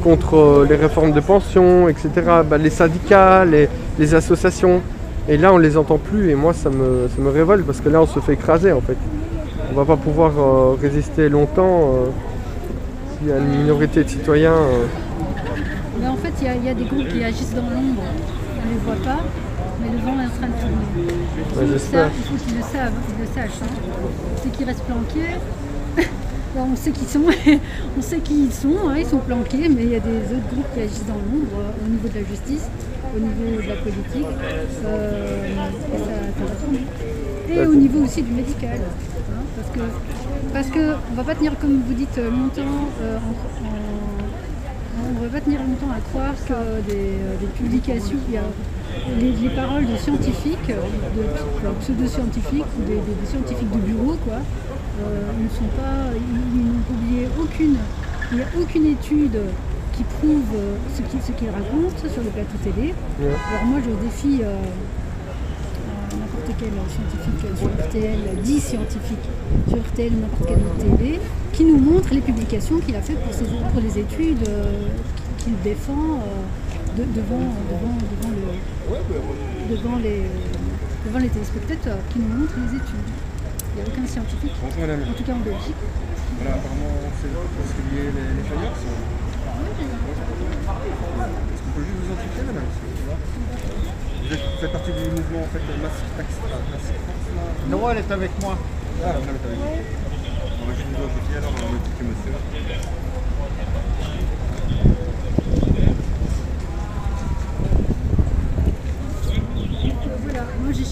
contre les réformes de pension, etc. Bah, les syndicats, les associations. Et là, on les entend plus et moi, ça me révolte parce que là, on se fait écraser en fait. On va pas pouvoir résister longtemps s'il y a une minorité de citoyens. Mais en fait, il y a des groupes qui agissent dans l'ombre. On ne les voit pas, mais le vent est en train de tourner. Ouais, j'espère. Il faut qu'ils le savent, qu'ils le sachent. Hein. Ceux qui restent planqués, là, on sait qui ils sont, on sait qui ils sont, hein, ils sont planqués, mais il y a des autres groupes qui agissent dans l'ombre au niveau de la justice, au niveau de la politique, et ça va tourner. Et au niveau aussi du médical, hein, parce que on va pas tenir, comme vous dites, longtemps on ne va pas tenir longtemps à croire que des publications, il y a les paroles de scientifiques, de pseudo-scientifiques ou des scientifiques de bureau, quoi, ne sont pas, ils n'ont publié aucune, il n'y a aucune étude qui prouve ce qu'ils racontent sur le plateau télé. Ouais. Alors moi je défie n'importe quel scientifique sur RTL, 10 scientifiques sur RTL ou n'importe quelle autre télé, qui nous montre les publications qu'il a faites pour les études qu'il défend devant les téléspectateurs, qui nous montrent les études. Il n'y a aucun scientifique, Bonjour madame. en tout cas en Belgique. Voilà, apparemment c'est parce qu'il y a les faillots. Est-ce qu'on peut juste vous identifier madame? Vous faites partie du mouvement en fait Massive Tax Force là? Non, elle est avec moi. Ah, madame est avec vous. On va juste vous identifier alors, on va monsieur.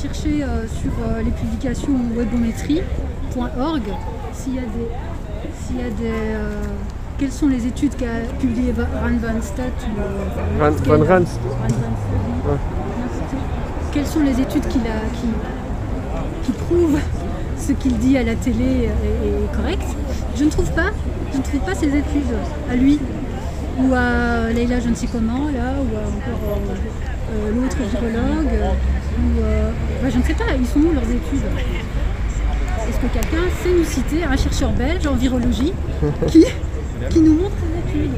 chercher sur les publications webométrie.org s'il y a des quelles sont les études qu'a publié Ran Van Stat ou Van Ranst. Ouais. Quelles sont les études qui prouvent ce qu'il dit à la télé est correct. Je ne trouve pas ces études à lui ou à Leïla je ne sais comment là ou à encore l'autre gynécologue ou je ne sais pas, ils sont où leurs études? Est-ce que quelqu'un sait nous citer un chercheur belge en virologie qui nous montre ses études?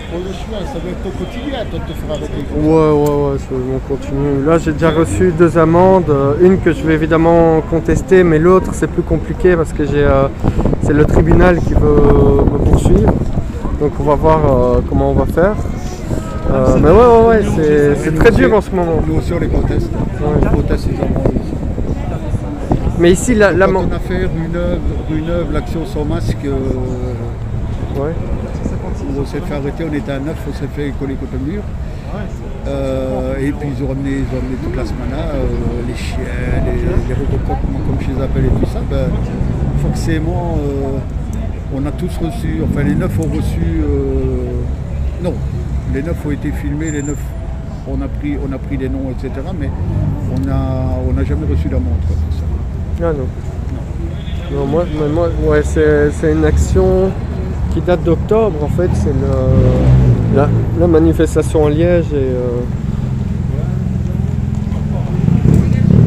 Pour le soin, ça va être ton quotidien, toi, de te faire avec les gars. Ouais, c'est mon continu. Là, j'ai déjà reçu 2 amendes. Une que je vais évidemment contester, mais l'autre, c'est plus compliqué parce que c'est le tribunal qui veut me poursuivre. Donc, on va voir comment on va faire. Mais ouais, c'est très dur en ce moment. Nous aussi, on les conteste. On conteste les amendes ici. Mais ici, quand on a fait rue Neuve, l'action sans masque, ouais. on s'est fait arrêter, on était à 9, on s'est fait coller contre le mur. Et puis ils ont ramené toute la semaine là, les chiens, les Robocop, comme je les appelle et tout ça. Forcément, on a tous reçu, enfin les 9 ont reçu, non, les 9 ont été filmés, les 9 on a pris les noms, etc. Mais on n'a jamais reçu d'amende pour ça. Ah non. Non, moi ouais, c'est une action qui date d'octobre en fait, c'est la manifestation en Liège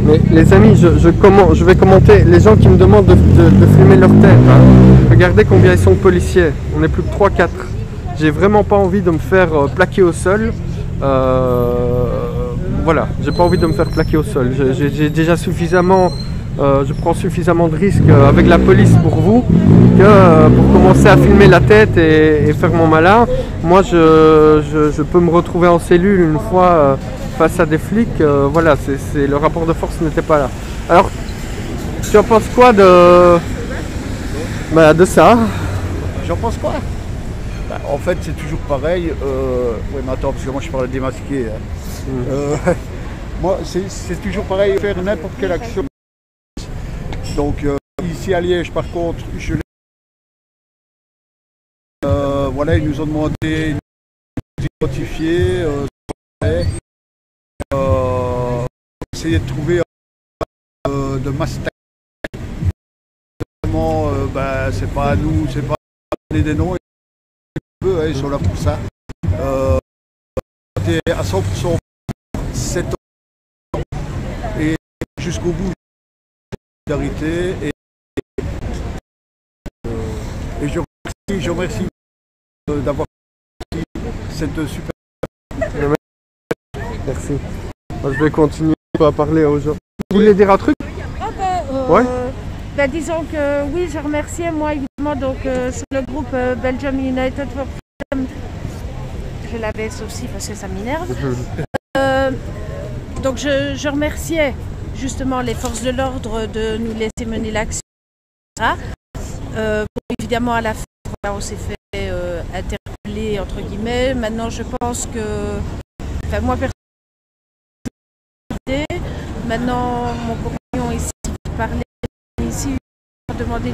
Mais les amis, je vais commenter les gens qui me demandent de filmer leur tête. Hein. Regardez combien ils sont de policiers, on est plus que 3-4. J'ai vraiment pas envie de me faire plaquer au sol. Voilà, j'ai pas envie de me faire plaquer au sol. J'ai déjà suffisamment... je prends suffisamment de risques avec la police pour vous que pour commencer à filmer la tête et faire mon malin. Moi je peux me retrouver en cellule une fois face à des flics. Voilà, le rapport de force n'était pas là. Alors tu en penses quoi de ça? J'en pense quoi? En fait c'est toujours pareil. Oui mais attends, parce que moi je parle démasqué. Hein. Moi c'est toujours pareil, faire n'importe quelle action. Donc ici à Liège par contre, voilà, ils nous ont demandé d'identifier, essayer de trouver de masse. Vraiment, c'est pas à nous, c'est pas à donner des noms, ils sont là pour ça. À 100% 7 ans et jusqu'au bout. Et je remercie d'avoir cette super... Merci. Moi, je vais continuer à parler aux gens. Vous voulez dire un truc? Ouais. Disons que oui, je remerciais moi évidemment donc sur le groupe Belgium United for Freedom. Je l'abaisse aussi parce que ça m'énerve. Donc je remerciais justement les forces de l'ordre de nous laisser mener l'action. Évidemment à la fin, voilà, on s'est fait interpeller entre guillemets. Maintenant je pense que, enfin moi personnellement, maintenant mon compagnon ici qui parlait ici, il a demandé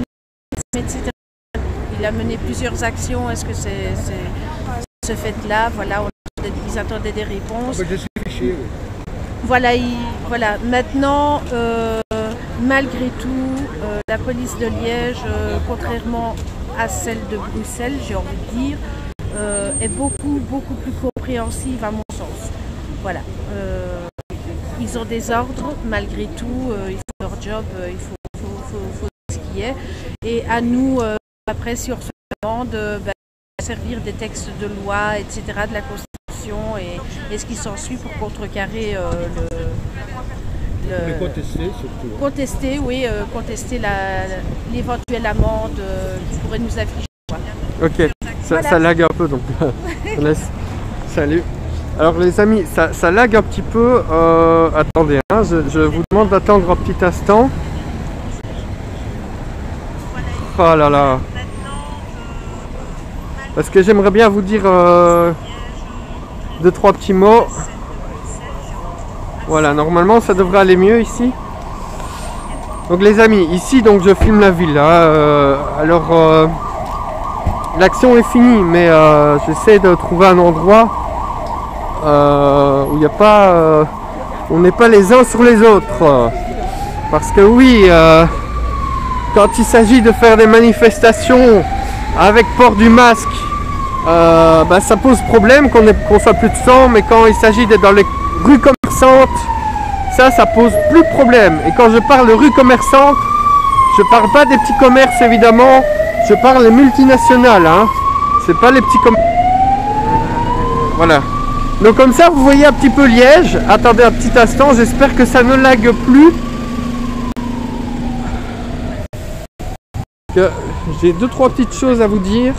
etc. Il a mené plusieurs actions. Est-ce que c'est ce fait-là? Voilà, ils attendaient des réponses. Je suis fiché. Voilà, maintenant, malgré tout, la police de Liège, contrairement à celle de Bruxelles, j'ai envie de dire, est beaucoup plus compréhensive à mon sens. Voilà, ils ont des ordres, malgré tout, ils font leur job, il faut ce qui est. Et à nous, après, si on se demande, servir des textes de loi, etc., de la Constitution et ce qui s'ensuit pour contrecarrer contester surtout. Contester, oui, contester l'éventuelle amende qui pourrait nous affliger. Ok, ça lag un peu donc on laisse. Salut. Alors les amis, ça lag un petit peu. Attendez, hein, je vous demande d'attendre un petit instant. Oh là là. parce que j'aimerais bien vous dire 2-3 petits mots. Voilà, normalement ça devrait aller mieux ici. Donc les amis, ici donc je filme la ville. Alors l'action est finie, mais j'essaie de trouver un endroit où il n'y a pas, on n'est pas les uns sur les autres. Parce que oui, quand il s'agit de faire des manifestations avec port du masque, ça pose problème qu'on soit plus de 100, mais quand il s'agit d'être dans les rues commerçantes, ça pose plus de problème. Et quand je parle de rues commerçantes, je parle pas des petits commerces évidemment, je parle des multinationales, hein. C'est pas les petits commerces. Voilà. Donc comme ça vous voyez un petit peu Liège. Attendez un petit instant, j'espère que ça ne lague plus. Que j'ai 2-3 petites choses à vous dire.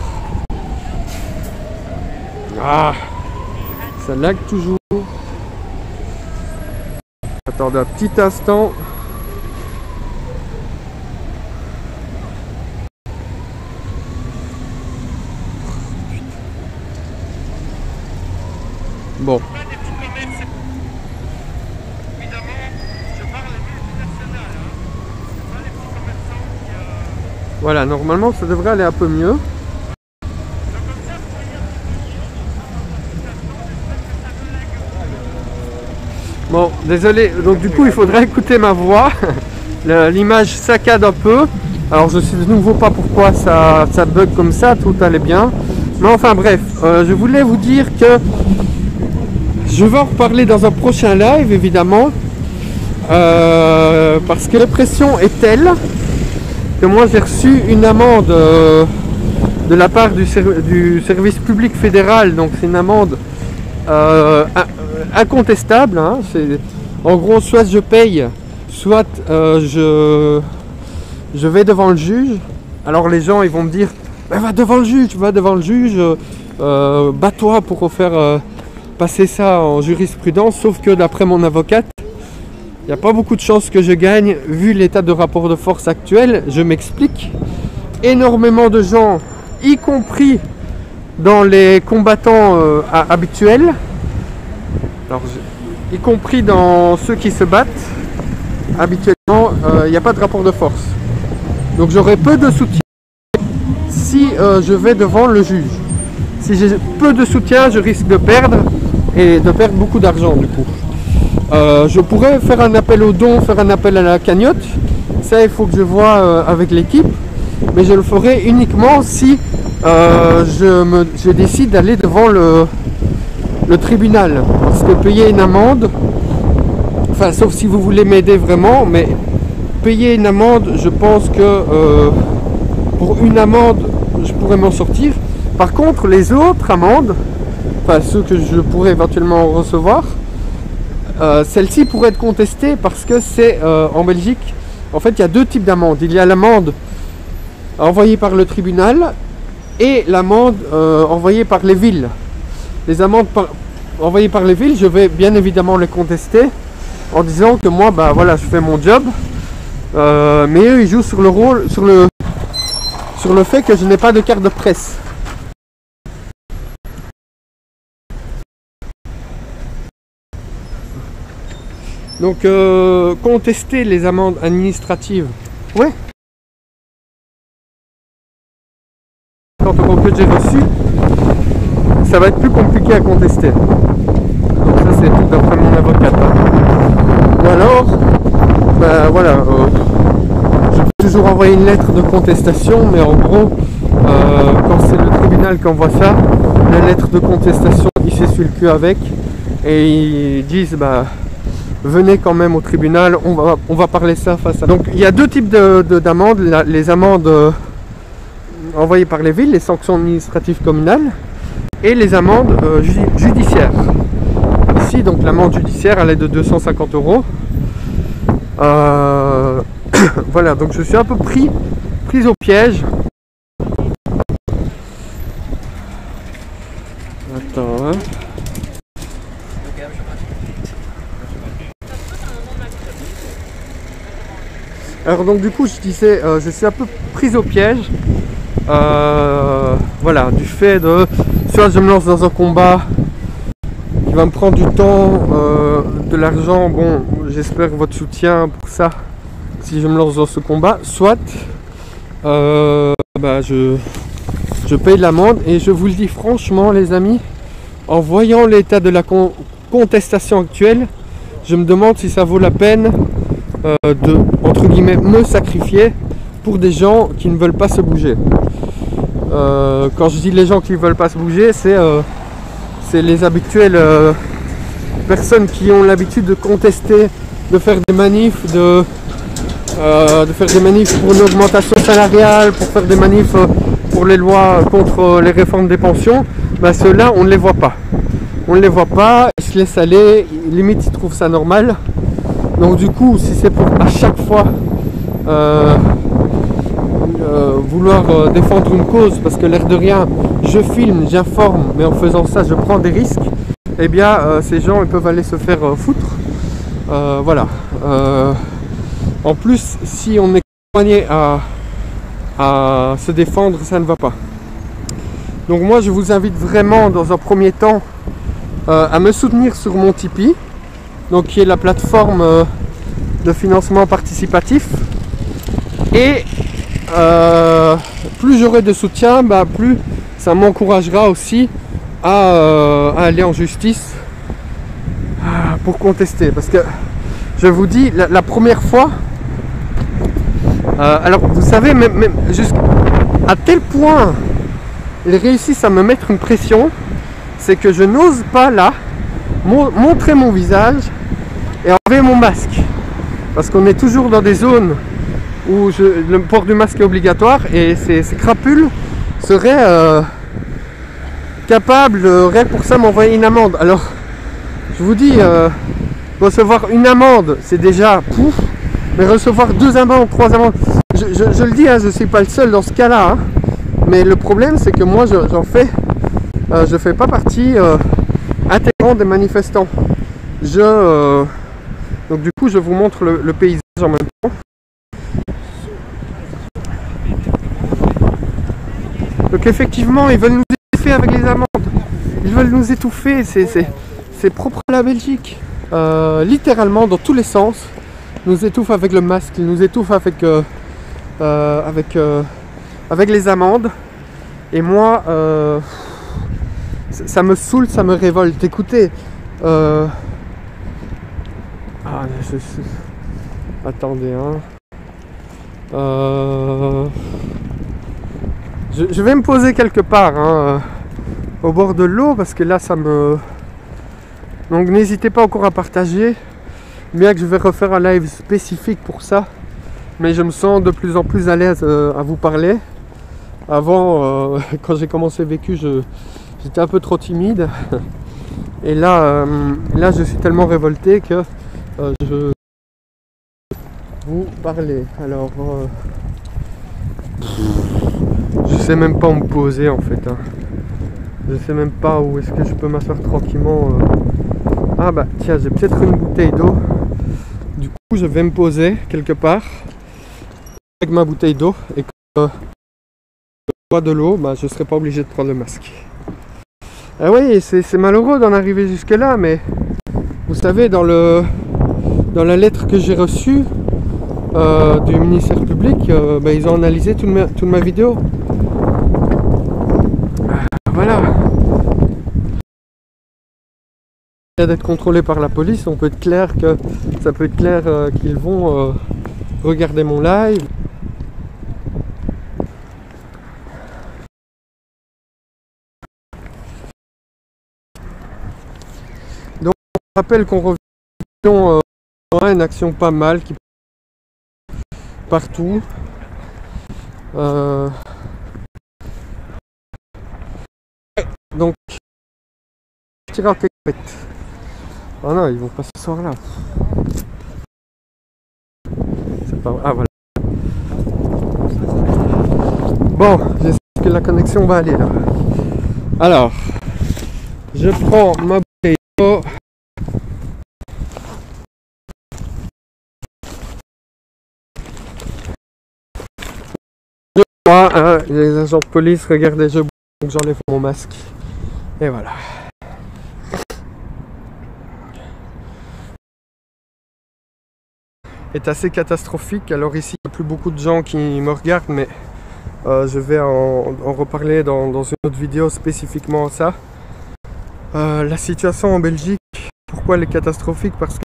Ah, ça lag toujours. Attendez un petit instant. Bon. Voilà, normalement ça devrait aller un peu mieux. Bon, désolé, donc du coup il faudrait écouter ma voix. L'image saccade un peu. Alors je sais de nouveau pas pourquoi ça bug comme ça, tout allait bien. Mais enfin bref, je voulais vous dire que je vais en reparler dans un prochain live évidemment. Parce que la pression est telle que moi j'ai reçu une amende de la part du service public fédéral. Donc c'est une amende incontestable, hein. En gros, soit je paye, soit je vais devant le juge. Alors les gens ils vont me dire va devant le juge, bats-toi pour faire passer ça en jurisprudence. Sauf que d'après mon avocate, il n'y a pas beaucoup de chances que je gagne vu l'état de rapport de force actuel. Je m'explique. Énormément de gens, y compris dans les combattants habituels, alors, y compris dans ceux qui se battent, habituellement, il n'y a pas de rapport de force. Donc j'aurai peu de soutien si je vais devant le juge. Si j'ai peu de soutien, je risque de perdre, et de perdre beaucoup d'argent du coup. Je pourrais faire un appel aux dons, faire un appel à la cagnotte. Ça, il faut que je vois avec l'équipe. Mais je le ferai uniquement si je décide d'aller devant le tribunal. Parce que payer une amende, enfin sauf si vous voulez m'aider vraiment, mais payer une amende, je pense que pour une amende, je pourrais m'en sortir. Par contre, les autres amendes, enfin ceux que je pourrais éventuellement recevoir, celle-ci pourrait être contestée parce que c'est en Belgique, en fait il y a deux types d'amendes. Il y a l'amende envoyée par le tribunal et l'amende envoyée par les villes. Les amendes envoyées par les villes, je vais bien évidemment les contester en disant que moi, bah voilà, je fais mon job, mais eux ils jouent sur le rôle, sur le fait que je n'ai pas de carte de presse. Donc contester les amendes administratives, ouais. 50 € que j'ai reçu, ça va être plus compliqué à contester. Donc ça c'est tout d'après mon avocate. Hein. Ou alors, ben voilà, je peux toujours envoyer une lettre de contestation, mais en gros, quand c'est le tribunal qui envoie ça, la lettre de contestation, il s'essuie le cul avec, et ils disent, bah, venez quand même au tribunal, on va parler ça face à... Donc il y a deux types d'amendes, les amendes envoyées par les villes, les sanctions administratives communales, et les amendes judiciaires. Ici, donc l'amende judiciaire, elle est de 250 €. Voilà, donc je suis un peu pris au piège. Attends, hein. Alors donc du coup je disais, je suis un peu pris au piège voilà, du fait de soit je me lance dans un combat qui va me prendre du temps, de l'argent, bon j'espère votre soutien pour ça si je me lance dans ce combat, soit bah, je paye l'amende. Et je vous le dis franchement les amis, en voyant l'état de la contestation actuelle, je me demande si ça vaut la peine de, entre guillemets, me sacrifier pour des gens qui ne veulent pas se bouger. Quand je dis les gens qui ne veulent pas se bouger, c'est les habituelles personnes qui ont l'habitude de contester, de faire des manifs, de faire des manifs pour une augmentation salariale, pour faire des manifs pour les lois contre les réformes des pensions. Ben ceux-là, on ne les voit pas. On ne les voit pas, ils se laissent aller, limite ils trouvent ça normal. Donc du coup, si c'est pour à chaque fois vouloir défendre une cause, parce que l'air de rien, je filme, j'informe, mais en faisant ça, je prends des risques, eh bien ces gens ils peuvent aller se faire foutre. Voilà. En plus, si on est éloigné à se défendre, ça ne va pas. Donc moi, je vous invite vraiment, dans un premier temps, à me soutenir sur mon Tipeee, donc qui est la plateforme de financement participatif. Et plus j'aurai de soutien, bah, plus ça m'encouragera aussi à aller en justice pour contester. Parce que je vous dis, la première fois, alors vous savez, même jusqu'à tel point ils réussissent à me mettre une pression, c'est que je n'ose pas là montrer mon visage et enlever mon masque, parce qu'on est toujours dans des zones où le port du masque est obligatoire, et ces crapules seraient capables, rien que pour ça, m'envoyer une amende. Alors je vous dis, recevoir une amende c'est déjà pouf, mais recevoir 2 amendes, 3 amendes, je le dis, hein, je ne suis pas le seul dans ce cas là, hein. Mais le problème c'est que moi je fais pas partie intégrante des manifestants. Donc du coup je vous montre le paysage en même temps. Donc effectivement ils veulent nous étouffer avec les amendes. Ils veulent nous étouffer, c'est propre à la Belgique. Littéralement dans tous les sens. Ils nous étouffent avec le masque, ils nous étouffent avec les amendes. Et moi ça me saoule, ça me révolte. Écoutez, attendez, hein. Je vais me poser quelque part, hein, au bord de l'eau, parce que là ça me... Donc n'hésitez pas encore à partager, bien que je vais refaire un live spécifique pour ça, mais je me sens de plus en plus à l'aise à vous parler. Avant, quand j'ai commencé Vécu, j'étais un peu trop timide, et là je suis tellement révolté que je vous parler. Alors je sais même pas où me poser en fait, hein. Je sais même pas où est-ce que je peux m'asseoir tranquillement. Ah bah tiens, j'ai peut-être une bouteille d'eau. Du coup je vais me poser quelque part avec ma bouteille d'eau, et que je bois de l'eau, bah, je serai pas obligé de prendre le masque. Ah oui, c'est malheureux d'en arriver jusque là, mais vous savez, dans la lettre que j'ai reçue du ministère public, bah, ils ont analysé toute ma vidéo. Voilà. D'être contrôlé par la police, on peut être clair que ça peut être clair qu'ils vont regarder mon live. Donc on rappelle qu'on revient à une action pas mal qui partout. Donc tirer en cacahuète. Oh non, ils vont pas s'asseoir là. C'est pas... Ah voilà. Bon, j'espère que la connexion va aller là. Alors, je prends ma bouteille d'eau. Moi, hein, les agents de police, regardez, je bouge, donc j'enlève mon masque. Et voilà. Est assez catastrophique. Alors ici, il n'y a plus beaucoup de gens qui me regardent, mais je vais en reparler dans une autre vidéo spécifiquement à ça. La situation en Belgique, pourquoi elle est catastrophique? Parce que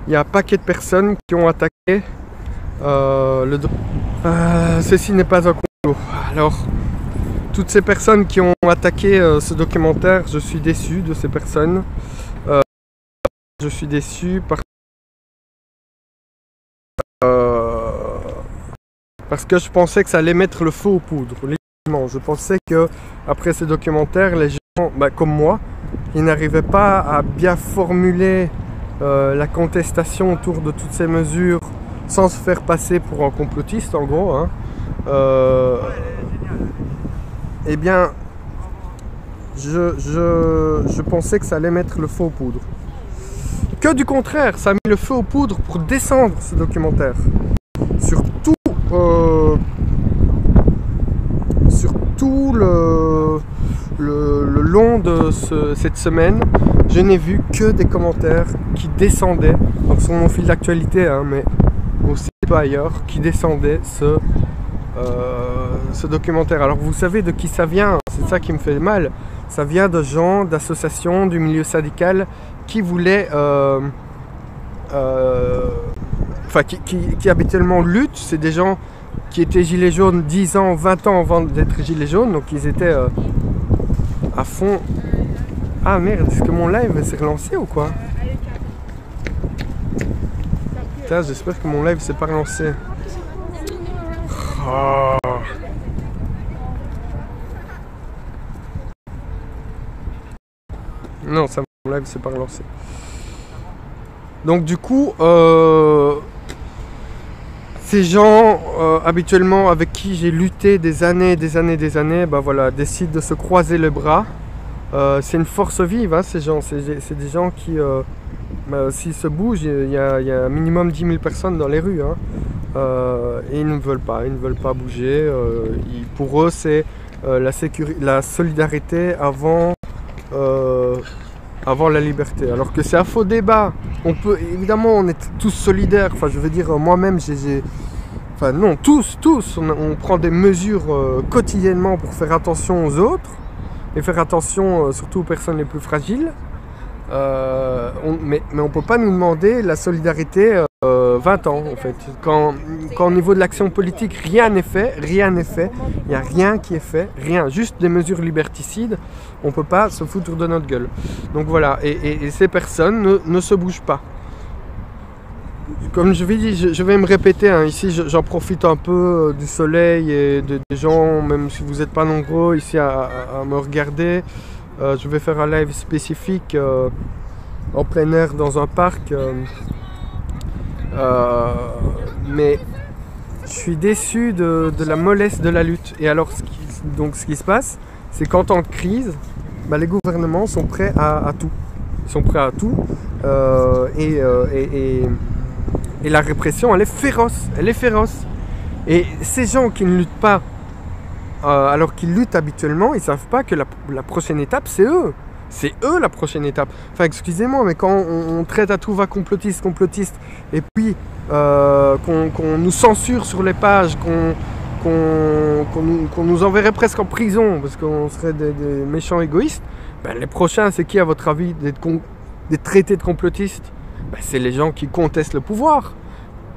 il y a un paquet de personnes qui ont attaqué ceci n'est pas un complot. Alors, toutes ces personnes qui ont attaqué ce documentaire, je suis déçu de ces personnes. Je suis déçu parce que je pensais que ça allait mettre le feu aux poudres. Je pensais que après ces documentaires, les gens, comme moi, ils n'arrivaient pas à bien formuler la contestation autour de toutes ces mesures sans se faire passer pour un complotiste, en gros. Hein. Eh bien, je pensais que ça allait mettre le feu aux poudres. Que du contraire, ça a mis le feu aux poudres pour descendre ce documentaire. Surtout le long de cette semaine, je n'ai vu que des commentaires qui descendaient, donc sur mon fil d'actualité, hein, mais aussi pas ailleurs, qui descendaient ce documentaire. Alors vous savez de qui ça vient, c'est ça qui me fait mal. Ça vient de gens, d'associations, du milieu syndical qui voulaient, qui habituellement luttent. C'est des gens qui étaient gilets jaunes 10 ans, 20 ans avant d'être gilets jaunes, donc ils étaient à fond. Ah merde, est-ce que mon live s'est relancé ou quoi? Putain, j'espère que mon live s'est pas relancé. Oh. Non, ça, mon live s'est pas relancé. Donc du coup, ces gens habituellement avec qui j'ai lutté des années, voilà, décident de se croiser les bras. C'est une force vive, hein, ces gens. C'est des gens qui, s'ils se bougent, il y a un minimum 10 000 personnes dans les rues. Hein. Et ils ne veulent pas bouger. Pour eux, c'est la solidarité avant la liberté. Alors que c'est un faux débat. Évidemment, on est tous solidaires. Enfin, je veux dire, moi-même, enfin non, tous, on prend des mesures quotidiennement pour faire attention aux autres et faire attention surtout aux personnes les plus fragiles. Mais on ne peut pas nous demander la solidarité 20 ans en fait. Quand au niveau de l'action politique, rien n'est fait, il n'y a rien qui est fait, rien, juste des mesures liberticides, on ne peut pas se foutre de notre gueule. Donc voilà, et ces personnes ne se bougent pas. Comme je vous dis, je vais me répéter, hein, ici j'en profite un peu du soleil et des gens, même si vous n'êtes pas nombreux ici à me regarder. Je vais faire un live spécifique en plein air dans un parc. Mais je suis déçu de la mollesse de la lutte. Et alors, ce qui se passe, c'est qu'en temps de crise, les gouvernements sont prêts à tout. Ils sont prêts à tout. Et la répression, elle est féroce. Et ces gens qui ne luttent pas, alors qu'ils luttent habituellement, ils ne savent pas que la prochaine étape, c'est eux. C'est eux la prochaine étape. Enfin, excusez-moi, mais quand on traite à tout va complotiste, et puis qu'on nous censure sur les pages, qu'on nous enverrait presque en prison, parce qu'on serait des méchants égoïstes, les prochains, c'est qui à votre avis d'être traités de complotistes? C'est les gens qui contestent le pouvoir.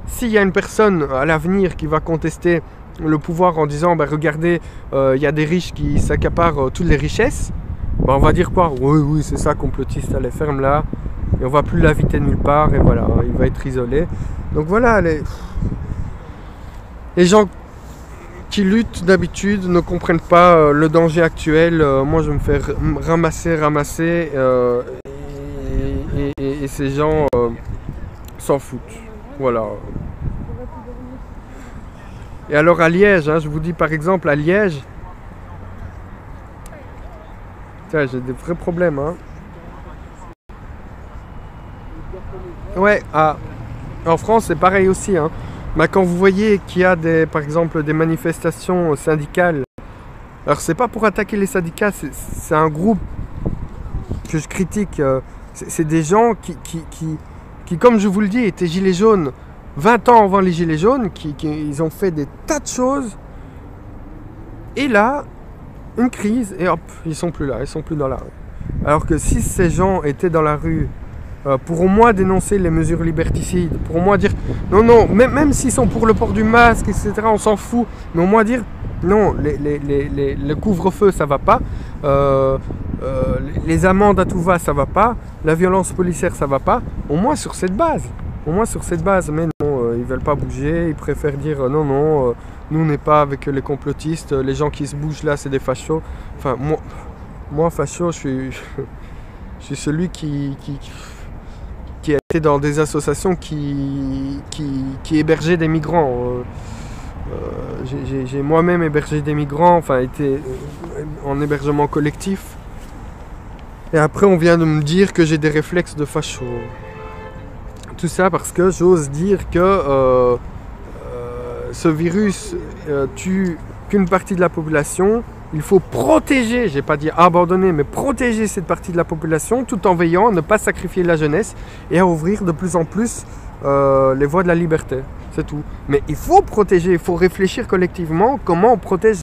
S'il y a une personne à l'avenir qui va contester le pouvoir en disant regardez, il y a des riches qui s'accaparent toutes les richesses, on va dire quoi? Oui, c'est ça, complotiste, allez, ferme là, et on va plus l'inviter nulle part, et voilà, il va être isolé. Donc voilà, les gens qui luttent d'habitude ne comprennent pas le danger actuel. Moi, je me fais ramasser, et ces gens s'en foutent. Voilà. Et alors à Liège, hein, je vous dis par exemple à Liège, j'ai des vrais problèmes. Hein. Ouais, en France c'est pareil aussi. Hein. Bah, quand vous voyez qu'il y a par exemple des manifestations syndicales, alors c'est pas pour attaquer les syndicats, c'est un groupe que je critique. C'est des gens qui, comme je vous le dis, étaient gilets jaunes 20 ans avant les gilets jaunes, ils ont fait des tas de choses. Et là, une crise, et hop, ils sont plus là, ils sont plus dans la rue. Alors que si ces gens étaient dans la rue pour au moins dénoncer les mesures liberticides, pour au moins dire non, même s'ils sont pour le port du masque, etc., on s'en fout, mais au moins dire non, le couvre-feu ça va pas, les amendes à tout va ça va pas, la violence policière ça va pas, au moins sur cette base, mais non, ils veulent pas bouger, ils préfèrent dire non, nous on n'est pas avec les complotistes, les gens qui se bougent là c'est des fachos. Enfin moi facho je suis celui qui a été dans des associations qui hébergeaient des migrants. J'ai moi-même hébergé des migrants, enfin été en hébergement collectif. Et après on vient de me dire que j'ai des réflexes de facho. Tout ça parce que j'ose dire que ce virus tue qu'une partie de la population. Il faut protéger, j'ai pas dit abandonner, mais protéger cette partie de la population tout en veillant à ne pas sacrifier la jeunesse et à ouvrir de plus en plus les voies de la liberté. C'est tout. Mais il faut protéger, il faut réfléchir collectivement comment on protège